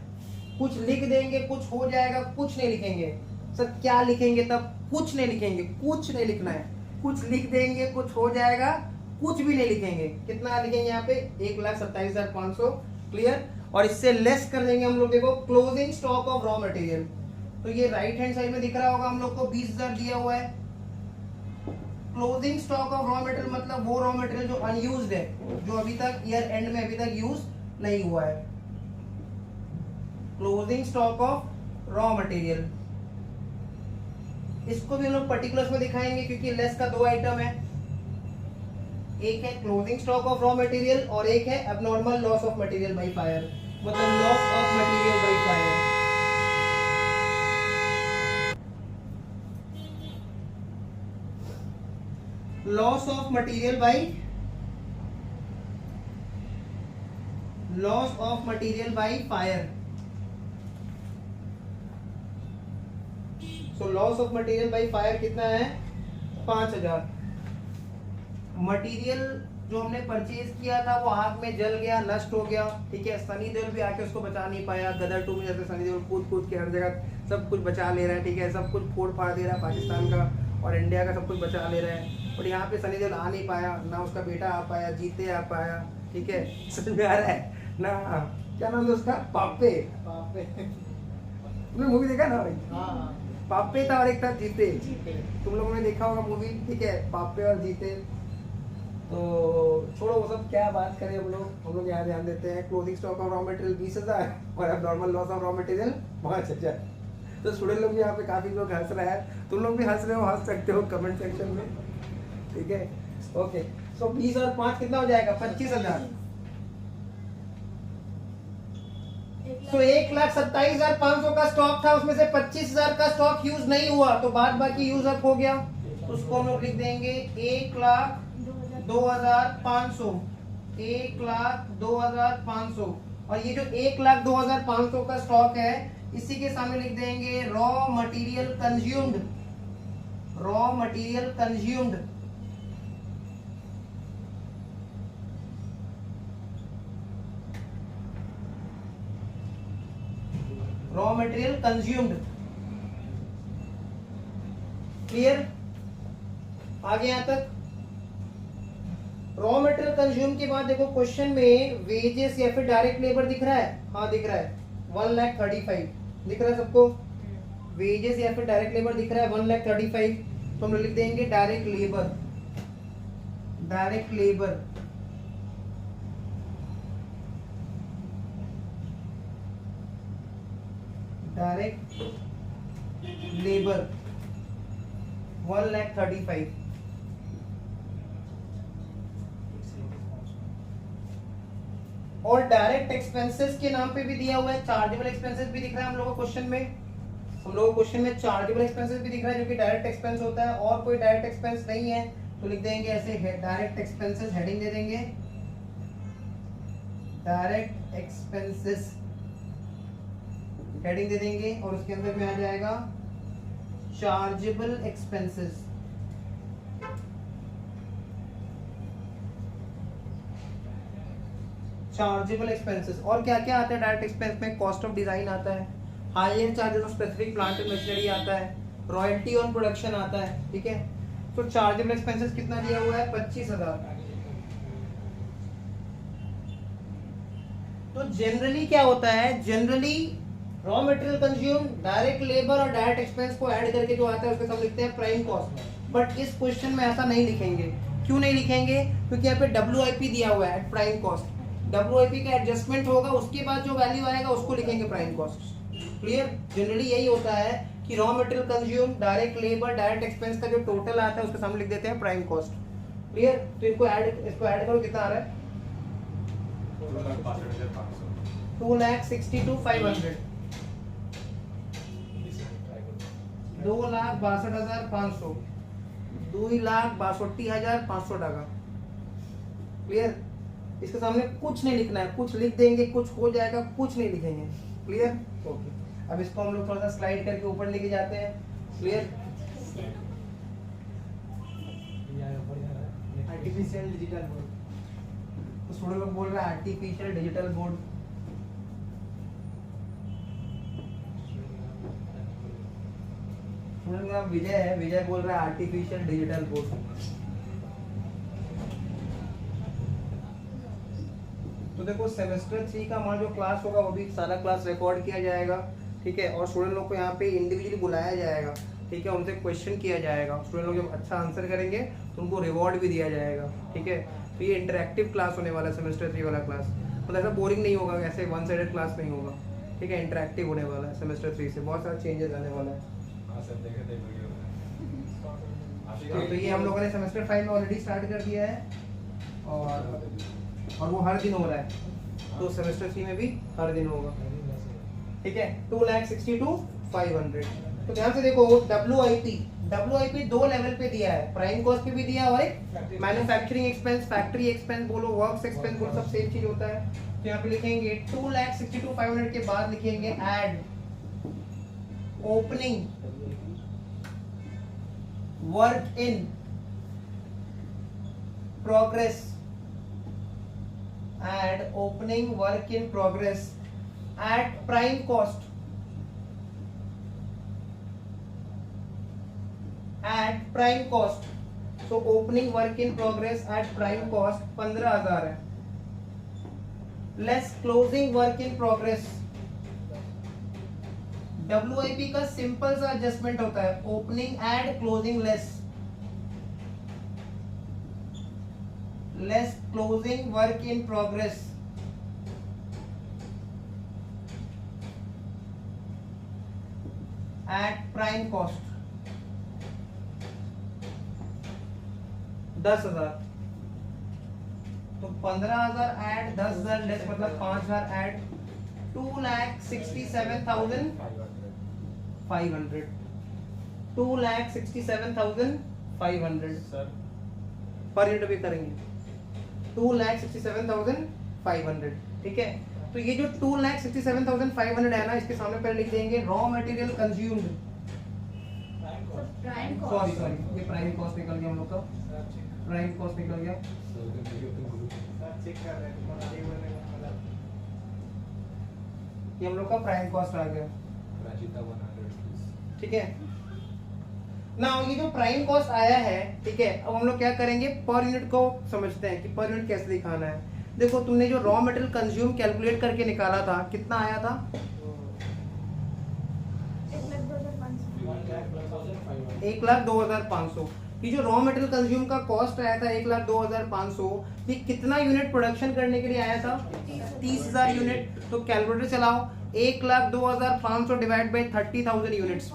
कुछ लिख देंगे कुछ हो जाएगा, कुछ नहीं लिखेंगे। सर क्या लिखेंगे तब, कुछ नहीं लिखेंगे, कुछ नहीं लिखना है। कुछ लिख देंगे कुछ हो जाएगा, कुछ भी नहीं लिखेंगे। कितना लिखेंगे यहाँ पे, 1,27,500। क्लियर। और इससे लेस कर देंगे हम लोग, देखो closing stock of raw material. तो ये राइट हैंड साइड में दिख रहा होगा हम लोग को 20,000 दिया हुआ है। Closing stock of raw material मतलब वो रॉ मटेरियल जो अनयूज्ड है, जो अभी तक ईयर एंड में अभी तक यूज नहीं हुआ है। Closing stock of raw material, इसको भी हम लोग पर्टिकुलर्स में दिखाएंगे, क्योंकि लेस का 2 आइटम है। एक है closing stock of raw material और एक है abnormal loss of material by fire, मतलब loss of material by fire. Loss of material by fire. So loss of material by fire कितना है, 5,000। मटेरियल जो हमने परचेज किया था वो आग में जल गया, नष्ट हो गया, ठीक है। सनी देओल भी आके उसको बचा नहीं पाया। गदर 2 में जैसे सनी देओल कूद के हर जगह सब कुछ बचा ले रहा है, ठीक है, सब कुछ फोड़ फाड़ दे रहा है, पाकिस्तान का और इंडिया का सब कुछ बचा ले रहा है। और यहाँ पे सनी देओल आ नहीं पाया, ना उसका बेटा आ पाया, जीते आ पाया, ठीक है, समझ में आ रहा है ना। क्या नाम है उसका, पापे। तुमने मूवी देखा ना भाई, पापे था और एक था जीते। तुम लोगों ने देखा होगा मूवी, ठीक है, पापे और जीते। तो छोड़ो वो सब, क्या बात करें हम लोग यहाँ ध्यान देते हैं। Closing stock of raw material 20,000 और abnormal loss of raw material 5,000। तो स्टूडेंट लोग भी यहाँ पे काफी लोग हंस रहे हैं, तुम लोग भी हंस रहे हो, हंस सकते हो कमेंट सेक्शन में, ठीक है। ओके, सो 20 और 5 कितना हो जाएगा, 25,000। तो 1,27,500 का स्टॉक था, उसमें से 25,000 का स्टॉक यूज नहीं हुआ, तो बाद बाकी यूज अप हो गया। उसको हम लोग लिख देंगे 1,02,500। 1,02,500। और ये जो 1,02,500 का स्टॉक है, इसी के सामने लिख देंगे raw material consumed. Raw material consumed, raw material consumed. Clear, आगे यहां तक। रॉ मटेरियल कंज्यूम के बाद देखो क्वेश्चन में वेजेस या फिर डायरेक्ट लेबर दिख रहा है, हाँ दिख रहा है 1,35,000 दिख रहा है सबको, वेजेस या फिर डायरेक्ट लेबर दिख रहा है 1,35,000, तो हम लिख देंगे direct labour, direct labour direct labour 1,35,000। और डायरेक्ट एक्सपेंसेस के नाम पे भी दिया हुआ है, चार्जेबल एक्सपेंसेस भी दिख रहा है हम लोगों को क्वेश्चन में, हम लोगों को क्वेश्चन में चार्जेबल एक्सपेंसेस भी दिख रहा है जो कि डायरेक्ट एक्सपेंस होता है, और कोई डायरेक्ट एक्सपेंस नहीं है तो लिख देंगे ऐसे डायरेक्ट एक्सपेंसेस, हेडिंग दे देंगे डायरेक्ट एक्सपेंसेस, हेडिंग दे देंगे, और उसके अंदर में आ जाएगा चार्जेबल एक्सपेंसेस। चार्जेबल एक्सपेंसेस और क्या क्या आता है डायरेक्ट एक्सपेंस में, कॉस्ट ऑफ डिजाइन आता है, higher charges of specific plant and machinery आता है, रॉयल्टी ऑन प्रोडक्शन आता है, ठीक है। तो चार्जेबल एक्सपेंसेस कितना दिया हुआ है 25,000। तो जनरली क्या होता है, generally raw material consume, direct labour और डायरेक्ट एक्सपेंस को ऐड करके जो आता है उसके सब लिखते हैं प्राइम कॉस्ट। बट इस क्वेश्चन में ऐसा नहीं लिखेंगे, क्यों नहीं लिखेंगे, क्योंकि यहाँ पे WIP दिया हुआ है प्राइम कॉस्ट, WIP का एडजस्टमेंट होगा उसके बाद जो वैल्यू आएगा उसको लिखेंगे प्राइम कॉस्ट। क्लियर, जनरली यही होता है कि raw material consume, direct labour, direct expense का जो टोटल आता है उसके सामने लिख देते हैं प्राइम कॉस्ट। क्लियर, तो इसको ऐड करो, कितना आ रहा है 2,62,500, 2,62,500, 2,62,500 टाका। क्लियर, इसके सामने कुछ नहीं लिखना है, कुछ लिख देंगे कुछ हो जाएगा, कुछ नहीं लिखेंगे। Clear, okay. अब इसको हम लोग थोड़ा सा स्लाइड करके ऊपर लेके जाते हैं। क्लियर, आर्टिफिशियल डिजिटल बोर्ड, तो थोड़े लोग बोल रहे हैं आर्टिफिशियल डिजिटल बोर्ड, विजय है, विजय बोल रहा है आर्टिफिशियल डिजिटल बोर्ड। तो देखो सेमेस्टर 3 का हमारा जो क्लास होगा वो भी सारा क्लास रिकॉर्ड किया जाएगा, ठीक है। और स्टूडेंट लोग को यहाँ पे इंडिविजुअली बुलाया जाएगा, ठीक है, उनसे क्वेश्चन किया जाएगा, स्टूडेंट लोग जब अच्छा आंसर करेंगे तो उनको रिवॉर्ड भी दिया जाएगा, ठीक है। तो ये इंटरेक्टिव क्लास होने वाला है सेमेस्टर 3 वाला क्लास, मतलब ऐसा बोरिंग नहीं होगा, ऐसे वन साइडेड क्लास नहीं होगा, ठीक है, इंटरेक्टिव होने वाला है सेमेस्टर 3 से, बहुत सारा चेंजेस आने वाला है। तो ये हम लोगों ने सेमेस्टर 5 में ऑलरेडी स्टार्ट कर दिया है, और वो हर दिन हो रहा है, तो सेमेस्टर 3 में भी हर दिन होगा, ठीक है। 2,62,500। तो ध्यान से देखो, WIP दो लेवल पे दिया है, प्राइम कॉस्ट पे भी दिया है और एक मैन्युफैक्चरिंग एक्सपेंस, फैक्ट्री एक्सपेंस बोलो, वर्क्स एक्सपेंस बोलो, सब सेम चीज होता है। तो यहाँ पे लिखेंगे 2,62,500 के बाद लिखेंगे add opening work in progress, add opening work in progress at prime cost, at prime cost, so opening work in progress at prime cost 15,000 है, less closing work in progress। WIP का सिंपल सा adjustment होता है, opening add, closing less, less closing work in progress at prime cost 10,000। तो 15,000 add, 10,000 less मतलब 5,000 add, 2,67,500, 2,67,500 sir per unit भी करेंगे, 2,67,500, ठीक है। तो ये जो 2,67,500 है ना, इसके सामने पहले लिख देंगे रॉ मटेरियल कंज्यूम्ड, सॉरी ये प्राइम कॉस्ट निकल गया हम लोग का, प्राइम कॉस्ट निकल गया, ये हम लोग का प्राइम कॉस्ट आ गया, ठीक है। ना ये जो प्राइम कॉस्ट आया है, ठीक है, अब हम लोग क्या करेंगे, पर यूनिट को समझते हैं कि पर यूनिट कैसे दिखाना है। देखो तुमने जो रॉ मटेरियल कंज्यूम कैलकुलेट करके निकाला था, कितना आया था, 1,02,500। ये जो रॉ मटेरियल कंज्यूम का कॉस्ट आया था 1,02,500, ये कितना यूनिट प्रोडक्शन करने के लिए आया था, 30,000 यूनिट। तो कैलकुलेटर चलाओ, 1,02,500 डिवाइड बाई 30,000 यूनिट्स,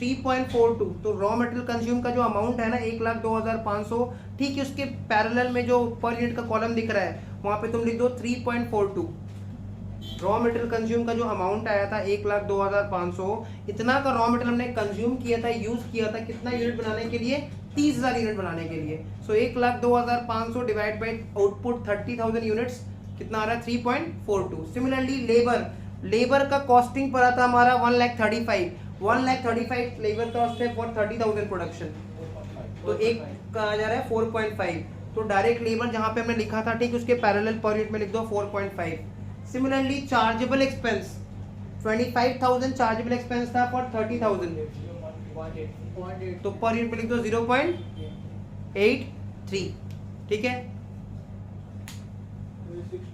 3.42। तो रॉ मटेरियल कंज्यूम का जो अमाउंट है ना 1,02,500, ठीक है, उसके पैरेलल में जो पर यूनिट का कॉलम दिख रहा है वहां पे तुम लिख दो 3.42। रॉ मटेरियल कंज्यूम का जो अमाउंट आया था 1,02,500, इतना का रॉ मटेरियल हमने कंज्यूम किया था, यूज किया था कितना यूनिट बनाने के लिए, 30,000 यूनिट बनाने के लिए। सो 1,02,500 डिवाइड बाई आउटपुट 30,000 यूनिट्स, कितना आ रहा है, 3.42। सिमिलरली लेबर का कॉस्टिंग पड़ा था हमारा 1,35,000 लेबर कॉस्ट है फॉर 30,000 प्रोडक्शन, तो एक का आ जा रहा है 4.5। तो डायरेक्ट लेबर जहां पे हमने लिखा था, ठीक, उसके पैरेलल पर यूनिट में लिख दो 4.5। Similarly chargeable expense 25,000 chargeable expense था फॉर 30,000, तो पर यूनिट में लिख दो 0.83, ठीक है।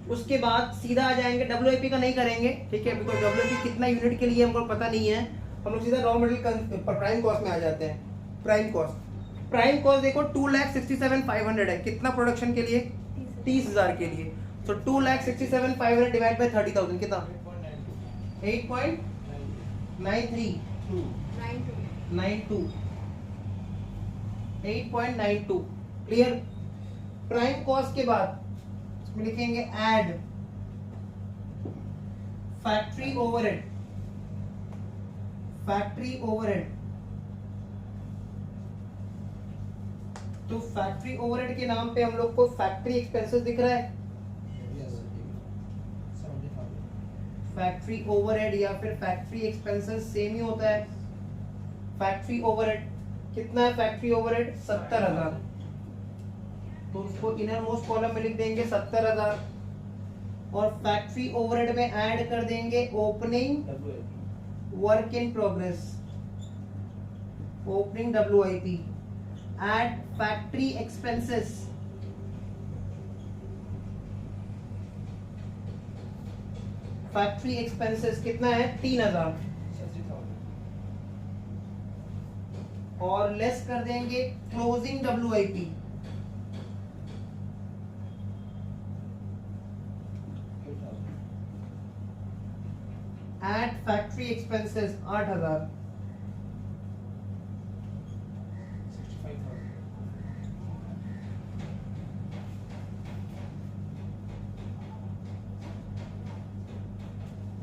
उसके बाद सीधा आ जाएंगे, WIP का नहीं करेंगे, ठीक है, बिकॉज WIP कितना यूनिट के लिए हमको पता नहीं है, हम लोग सीधा रॉ मटेरियल प्राइम कॉस्ट में आ जाते हैं। प्राइम कॉस्ट देखो 2,67,500 है, कितना प्रोडक्शन के लिए, 30,000 के लिए। तो 2,67,500 डिवाइड बाय 30,000 कितना, 8.92। क्लियर। प्राइम कॉस्ट के बाद इसमें लिखेंगे ऐड फैक्ट्री ओवरहेड। तो फैक्ट्री ओवरहेड के नाम पे हम लोग को फैक्ट्री एक्सपेंसेस दिख रहा है, फैक्ट्री ओवरहेड या फिर फैक्ट्री एक्सपेंसेस सेम ही होता है। फैक्ट्री ओवरहेड कितना है, फैक्ट्री ओवरहेड 70,000, तो उसको इनर मोस्ट कॉलम में लिख देंगे 70,000, और फैक्ट्री ओवरहेड में ऐड कर देंगे opening work in progress, opening WIP, add factory expenses, factory expenses कितना है 3,000, और लेस कर देंगे closing WIP, at factory expenses 8,000,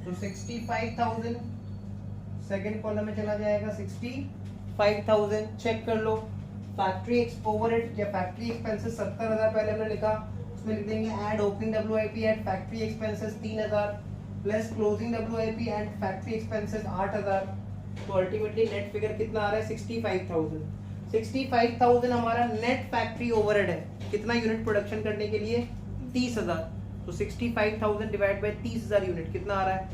तो 65,000 सेकेंड कॉलम में चला जाएगा, 65,000 चेक कर लो। फैक्ट्री ओवरहेड या फैक्ट्री एक्सपेंसेस 70,000 पहले हमने लिखा, उसमें लिख देंगे add opening WIP at factory expenses 3,000 plus closing WIP and factory expenses 8,000। तो अल्टीमेटली नेट फिगर कितना आ रहा है 65,000। 65,000 हमारा नेट फैक्ट्री ओवरहेड है, कितना यूनिट प्रोडक्शन करने के लिए 30,000। तो 65,000 डिवाइड बाय 30,000 यूनिट कितना आ रहा है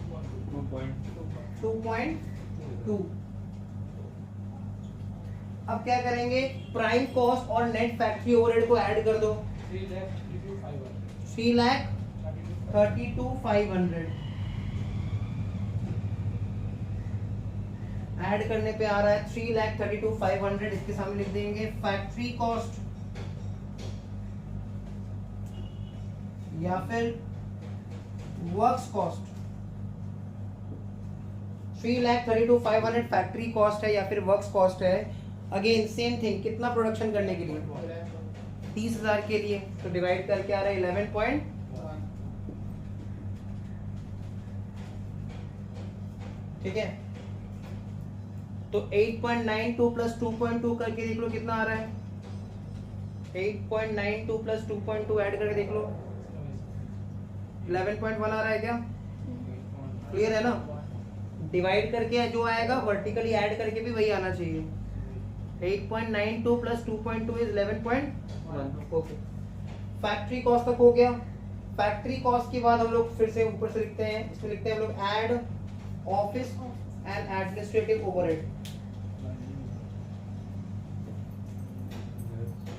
2.2। अब क्या करेंगे, प्राइम कॉस्ट और नेट फैक्ट्री ओवरहेड को ऐड कर दो, 3,32,500 ऐड करने पे आ रहा है 3,32,500। इसके सामने लिख देंगे फैक्ट्री कॉस्ट या फिर वर्क्स कॉस्ट। 3,32,500 फैक्ट्री कॉस्ट है या फिर वर्क्स कॉस्ट है। अगेन सेम थिंग, कितना प्रोडक्शन करने के लिए 30,000 के लिए, तो डिवाइड करके आ रहा है 11 ठीक है। तो 8.92 प्लस 2.2 करके देख लो कितना आ रहा है, 8.92 प्लस 2.2 ऐड करके देख लो 11.1 आ रहा है क्या, क्लियर है ना। डिवाइड करके जो आएगा वर्टिकली ऐड करके भी वही आना चाहिए। 8.92 plus 2.2 is 11.1। Okay, factory cost तक हो गया। फैक्ट्री कॉस्ट के बाद हम लोग फिर से ऊपर से लिखते हैं, इसमें लिखते हैं हम लोग add office and administrative overhead.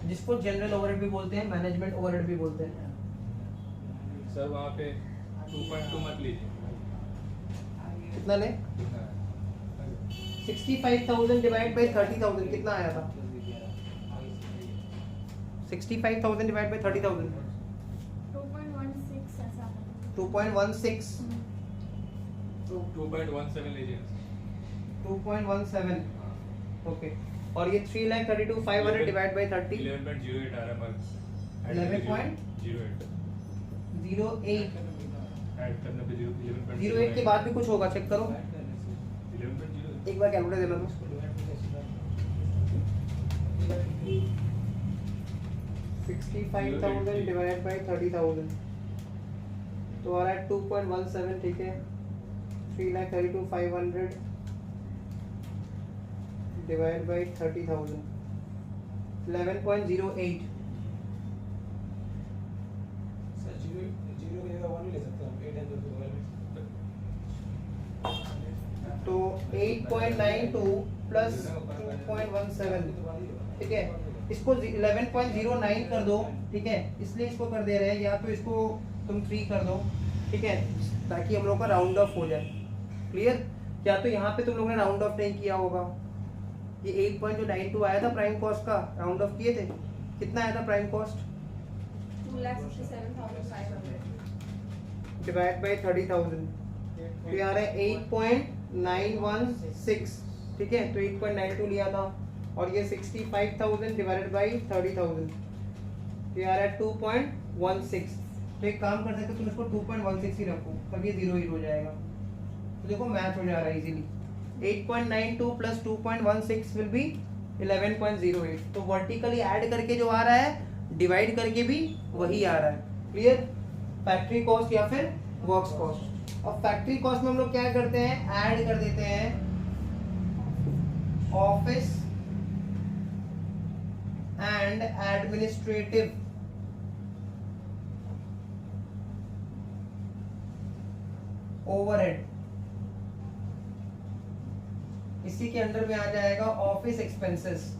जिसको जनरल ओवरहेड भी बोलते हैं, मैनेजमेंट ओवरहेड भी बोलते हैं। सर वहाँ पे 2.2 मत लीजिए। कितना ले? 65,000 डिवाइड बाई 30,000 कितना आया था? 65,000 डिवाइड बाई 30,000 2.16 2.17 लीजिए। 2.17 ओके। और ये 3,32,500 डिवाइड बाई 30 11.08 आ रहा है। 11.08 ऐड करने पे 08 के बाद भी कुछ होगा, चेक करो 11.08 एक बार कैलकुलेटर देना तो। 65,000 डिवाइड बाई 30,000 तो आ रहा है 2.17, ठीक है। 3,32,500 डिवाइड बाई 30,000 11.08। तो 8.92 प्लस 2.17, ठीक है। इसको 11.09 कर दो, ठीक है, इसलिए इसको कर दे रहे हैं, या तो इसको तुम 3 कर दो, ठीक है, ताकि हम लोग का राउंड ऑफ हो जाए। क्लियर? या तो यहाँ पे तुम लोगों ने राउंड ऑफ नहीं किया होगा। ये 8.92 आया था प्राइम कॉस्ट का, राउंड ऑफ किए थे, कितना आया था प्राइम कॉस्ट? 2,67,500 डिवाइड बाई 30,000 तो यहाँ है 8.916, ठीक है। तो 8.92 लिया था, और ये 65,000 डिवाइडेड बाई 30,000 तो यहाँ है 2.16। तो एक काम कर सकते हो, तुम इसको 2.16 ही रखो, तब ये 0 हो जाएगा। तो देखो मैच हो जा रहा है इजीली। 8.92 plus 2.16 will be 11.08। तो वर्टिकली ऐड करके जो आ रहा है, डिवाइड करके भी वही आ रहा है। क्लियर? फैक्ट्री कॉस्ट या फिर वर्क्स कॉस्ट। अब फैक्ट्री कॉस्ट में हम लोग क्या करते हैं, ऐड कर देते हैं ऑफिस एंड एडमिनिस्ट्रेटिव ओवरहेड। इसी के अंडर में आ जाएगा office expenses.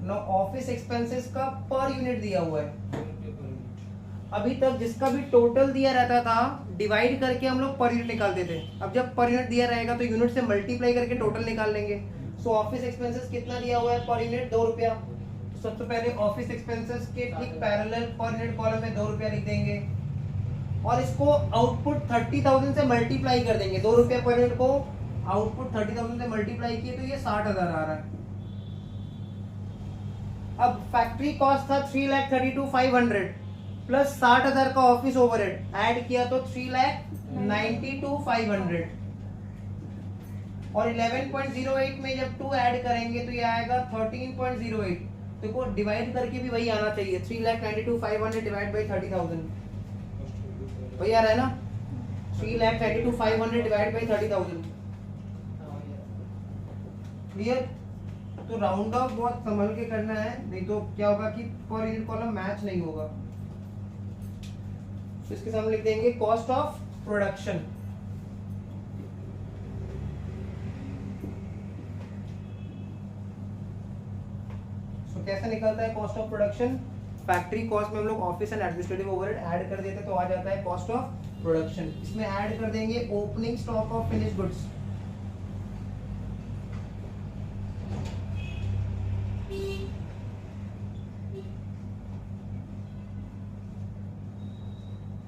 No, office expenses का पर यूनिट दिया हुआ है। अभी तक जिसका भी टोटल दिया रहता था, डिवाइड करके हम लोग पर यूनिट निकालते थे। अब जब पर यूनिट दिया रहेगा तो यूनिट से मल्टीप्लाई करके टोटल निकाल लेंगे। सो ऑफिस एक्सपेंसेस कितना दिया हुआ है पर यूनिट? 2 रुपया। तो सबसे पहले ऑफिस एक्सपेंसेस के ठीक पैरेलल पर यूनिट कॉलम में 2 रुपया लिख देंगे, और इसको आउटपुट 30,000 से मल्टीप्लाई कर देंगे। 2 रुपया पर यूनिट को आउटपुट 30,000 से मल्टीप्लाई किए तो ये 60,000 आ रहा है। अब फैक्ट्री कॉस्ट था 3,32,500 प्लस 60,000 का ऑफिस ओवरहेड, ऐड किया तो 3,92,500, और 11.08 में जब 2 ऐड करेंगे तो ये आएगा 13.08। देखो डिवाइड करके भी वही आना चाहिए, 3,92,500 डिवाइड बाई 30,000 वही आ रहा है ना, 3,32,500 डिवाइड बाई 30,000। क्लियर? तो राउंड ऑफ बहुत संभल के करना है, नहीं तो क्या होगा कि पर यूनिट कॉलम मैच नहीं होगा। तो इसके सामने लिख देंगे कॉस्ट ऑफ प्रोडक्शन। तो कैसे निकलता है cost of production? Factory cost में हम लोग office and administrative overhead add कर देते तो आ जाता है कॉस्ट ऑफ प्रोडक्शन। इसमें ऐड कर देंगे opening stock of finish goods.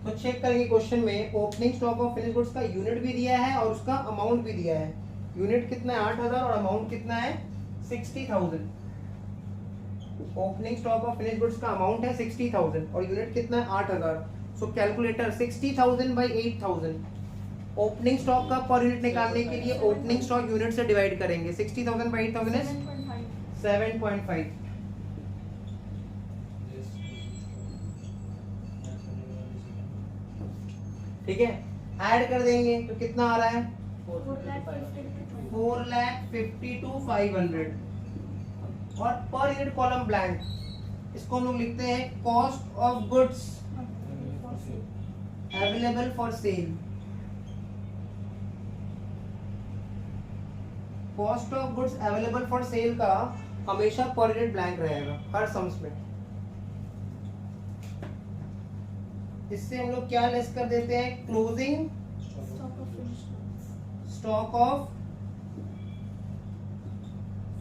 तो चेक करेंगे क्वेश्चन में, opening stock of finish goods का यूनिट भी दिया है और उसका अमाउंट भी दिया है। यूनिट कितना है 8,000 और अमाउंट कितना है 60,000। Opening stock of finish goods का अमाउंट है 60,000 और यूनिट कितना है 8,000। सो कैलकुलेटर 60,000 बाई 8,000, ओपनिंग स्टॉक का पर यूनिट निकालने के लिए ओपनिंग स्टॉक यूनिट से डिवाइड करेंगे। 60,000 बाई 8,000 इज 7.5। ठीक है, ऐड कर देंगे तो कितना आ रहा है 4,52,500, और पर यूनिट कॉलम ब्लैंक, इसको हम लोग लिखते हैं cost of goods available for sale. Cost of goods available for sale का हमेशा पर यूनिट ब्लैंक रहेगा हर सम्स में। इससे हम लोग क्या लेस कर देते हैं, closing stock of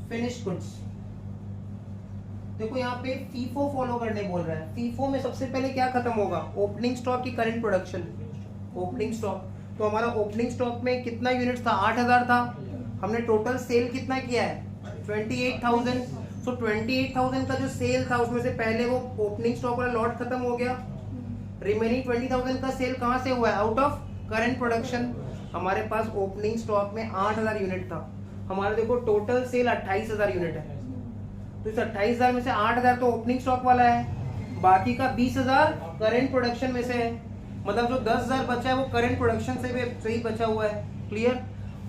finish goods. देखो यहाँ पे फीफो फॉलो करने बोल रहा है। फीफो में सबसे पहले क्या खत्म होगा, ओपनिंग स्टॉक की करंट प्रोडक्शन। ओपनिंग स्टॉक, तो हमारा ओपनिंग स्टॉक में कितना यूनिट था, 8000 था। हमने टोटल सेल कितना किया है, 28,000। सो 28,000 का जो सेल था उसमें से पहले वो ओपनिंग स्टॉक वाला लॉट खत्म हो गया। रिमेनिंग 20,000 का सेल कहाँ से हुआ है, आउट ऑफ करंट प्रोडक्शन। हमारे पास ओपनिंग स्टॉक में 8000 यूनिट था। हमारा देखो टोटल सेल 28,000 यूनिट है, तो इस 28,000 में से 8,000 तो ओपनिंग स्टॉक वाला है, बाकी का 20,000 करंट प्रोडक्शन में से है। मतलब जो 10,000 बचा है वो करंट प्रोडक्शन से भी सही बचा हुआ है। क्लियर।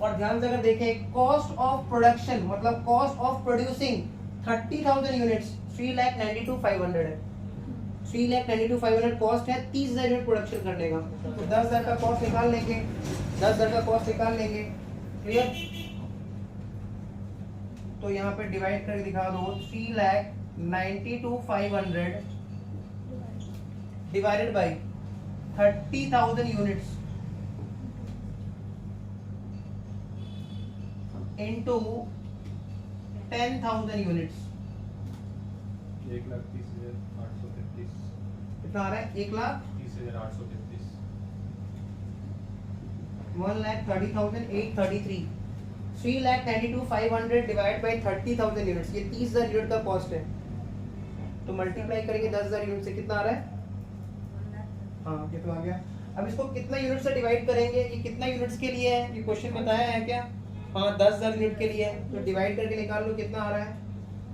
और ध्यान से अगर देखें, कॉस्ट ऑफ प्रोडक्शन मतलब कॉस्ट ऑफ प्रोड्यूसिंग 30,000 यूनिट्स 3,92,500 है। 3,92,500 कॉस्ट है 30,000 यूनिट प्रोडक्शन करने का। तो 10,000 का कॉस्ट निकाल लेंगे, 10,000 का कॉस्ट निकाल लेंगे। क्लियर। तो यहाँ पे डिवाइड करके दिखा दो, 3,92,500 divided by 30,000 units into 10,000 units. 1,30,833 कितना आ रहा है, 1,30,833 1,30,833। 3,92,500 डिवाइड बाई 30,000 यूनिट्स, ये 30,000 यूनिट का कॉस्ट है। तो मल्टीप्लाई करेंगे 10,000 यूनिट से, कितना आ रहा है, हाँ ये तो आ गया। अब इसको कितना यूनिट से डिवाइड करेंगे, ये कितना यूनिट्स के लिए है, ये क्वेश्चन बताया है क्या, हाँ 10,000 यूनिट के लिए है। तो डिवाइड करके निकाल लो कितना आ रहा है,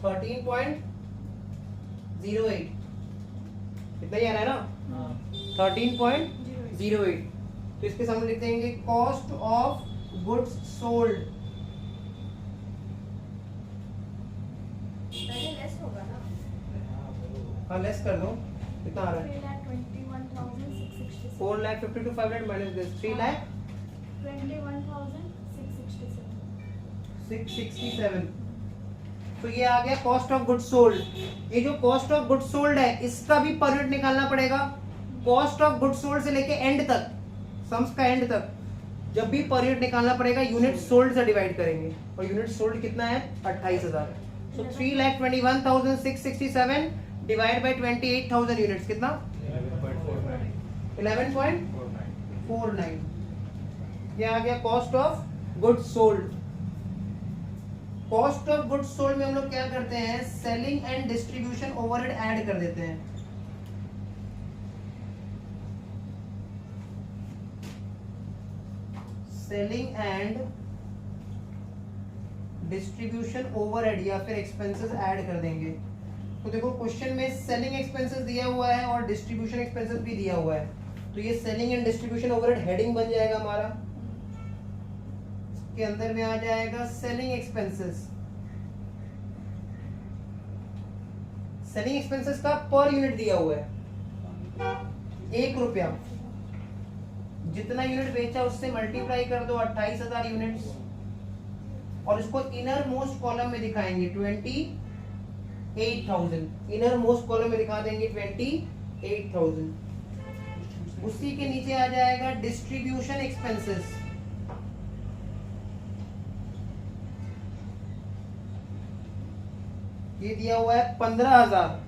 13.08। कितना ही आ रहा है ना, 13.08। तो इसके सामने लिख देंगे cost of goods sold. Less होगा ना, हाँ लेस कर दो, कितना आ रहा है, 3,21,667 4,52,500 माइनस दिस 3,21,667। तो ये आ गया कॉस्ट ऑफ गुड्स सोल्ड। ये जो कॉस्ट ऑफ गुड्स सोल्ड है इसका भी पर यूनिट निकालना पड़ेगा। कॉस्ट ऑफ गुड्स सोल्ड से लेके एंड तक, सम्स का एंड तक जब भी पर यूनिट निकालना पड़ेगा यूनिट सोल्ड से डिवाइड करेंगे। और यूनिट सोल्ड कितना है, 28,000। सो 3,21,667 डिवाइड बाय 28,000 यूनिट्स, कितना 11.49। ये आ गया cost of goods sold. Cost of goods sold में हम लोग क्या करते हैं, selling and distribution overhead add कर देते हैं। सेलिंग एंड डिस्ट्रीब्यूशन ओवरहेड या फिर एक्सपेंसेस ऐड कर देंगे। तो देखो क्वेश्चन में सेलिंग एक्सपेंसेस दिया हुआ है और डिस्ट्रीब्यूशन एक्सपेंसेस भी दिया हुआ है, तो ये selling and distribution overhead heading बन जाएगा हमारा। के अंदर में आ जाएगा सेलिंग एक्सपेंसेस। सेलिंग एक्सपेंसेस का पर यूनिट दिया हुआ है 1 रुपया। जितना यूनिट बेचा उससे मल्टीप्लाई कर दो 28,000 यूनिट्स, और इसको इनर मोस्ट कॉलम में दिखाएंगे 28,000। इनर मोस्ट कॉलम में दिखा देंगे 28,000। उसी के नीचे आ जाएगा डिस्ट्रीब्यूशन एक्सपेंसेस। ये दिया हुआ है 15,000।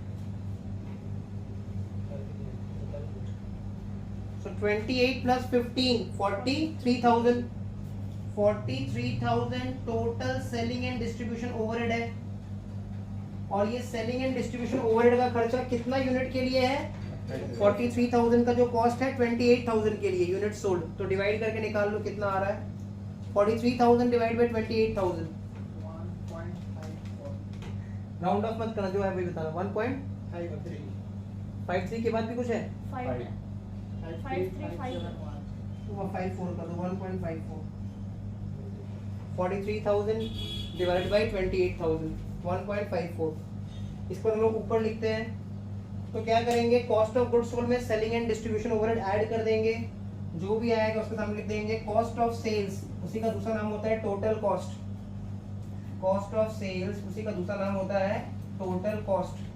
So 28 plus 15 43,000। 43,000 total selling and distribution overhead है। और ये सेलिंग एंड डिस्ट्रीब्यूशन ओवरहेड का खर्चा कितना यूनिट के लिए है, 43,000 का जो कॉस्ट है 28,000 के लिए यूनिट सोल्ड। तो डिवाइड करके निकाल लो कितना आ रहा है, 43,000 डिवाइड बाय 28,000। राउंड ऑफ मत करना, जो है वही बताना। 1.53 के बाद भी कुछ है, 5.4 का तो 1.54। 43,000 डिवाइड बाय 28,000 1.54। इस पर हम लोग ऊपर लिखते हैं। तो क्या करेंगे, कॉस्ट ऑफ गुड्स सोल्ड में selling and distribution overhead add कर देंगे। जो भी आएगा उसके सामने लिख देंगे कॉस्ट ऑफ सेल्स, उसी का दूसरा नाम होता है total cost. Cost of sales, उसी का दूसरा नाम होता है total cost.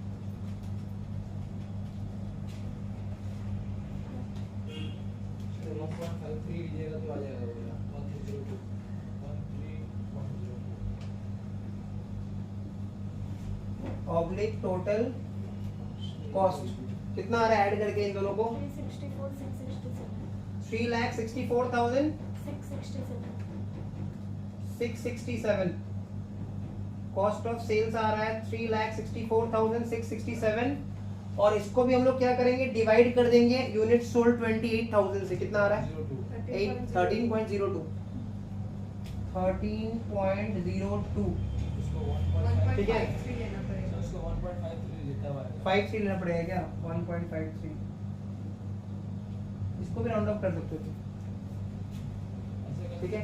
Oblique total cost कितना आ रहा है ऐड करके इन दोनों को? 3,64,667 कॉस्ट ऑफ सेल्स आ रहा है 3,64,667 और इसको भी हम लोग क्या करेंगे डिवाइड कर देंगे यूनिट सोल्ड 28,000 से। कितना आ रहा है? 13.02 ठीक है 53 लेना पड़ेगा क्या? 1.53 इसको भी राउंड अप कर सकते हो ठीक है।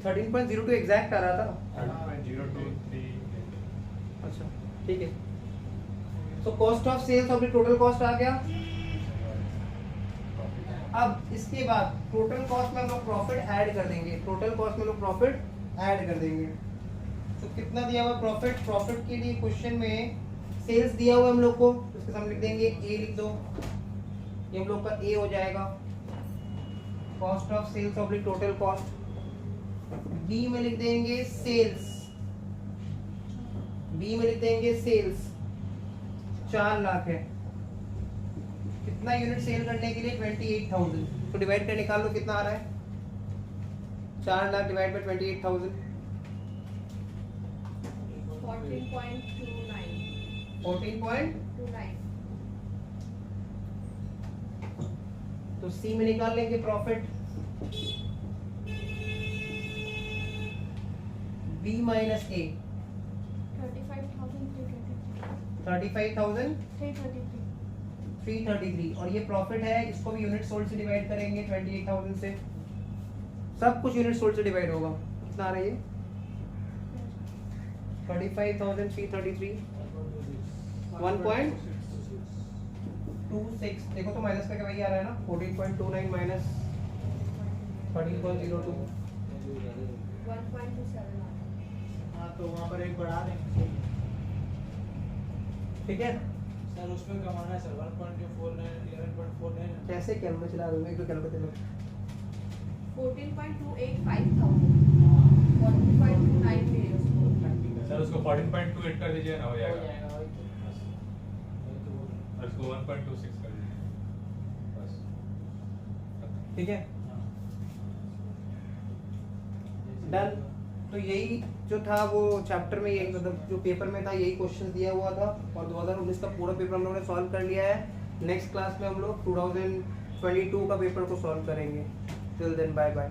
13.02 एग्जैक्ट आ रहा था। 13.023 अच्छा ठीक है। तो कॉस्ट ऑफ सेल्स और टोटल कॉस्ट आ गया। अब इसके बाद टोटल कॉस्ट में हम लोग प्रॉफिट ऐड कर देंगे। टोटल कॉस्ट में लोग प्रॉफिट ऐड कर देंगे। तो कितना दिया हुआ प्रॉफिट? प्रॉफिट के लिए क्वेश्चन में सेल्स दिया हुआ हम लोग को, तो इसके सामने लिख देंगे ए लिख दो, ये हम लोग का ए हो जाएगा। Cost of sales of total cost. B में लिख देंगे सेल्स, बी में लिख देंगे सेल्स 4 लाख है। कितना यूनिट सेल करने के लिए? 28,000। तो डिवाइड कर निकाल लो कितना आ रहा है? 4 लाख डिवाइड बाय 28,000 14.29। तो सी में निकाल लेंगे प्रॉफिट। बी माइनस ए 35,333 और ये प्रॉफिट है। इसको भी यूनिट सोल्ड से डिवाइड करेंगे 28,000 से। सब कुछ यूनिट सोल्ड से डिवाइड होगा। कितना आ रहा है ये? 35,333 1.26 देखो तो माइनस करके वही आ रहा है ना 14.29 माइनस 13.02 हाँ तो वहाँ पर एक बढ़ा देंगे ठीक है। सर उसमें कमाना है सर 1.49 11.49 कैसे कैलकुलेट चला रहे हो? एक तो कैलकुलेट लो 14.285,000 सर उसको 14.28 कर दीजिए ना हो हो जाएगा। जाएगा वही तो और इसको 1.26 कर दीजिए बस। ठीक है डन। तो यही जो था वो चैप्टर में, यही मतलब जो पेपर में था यही क्वेश्चन दिया हुआ था और 2019 का पूरा पेपर हम लोगों ने सॉल्व कर लिया है। नेक्स्ट क्लास में हम लोग 2022 का पेपर को सॉल्व करेंगे। Till then bye bye.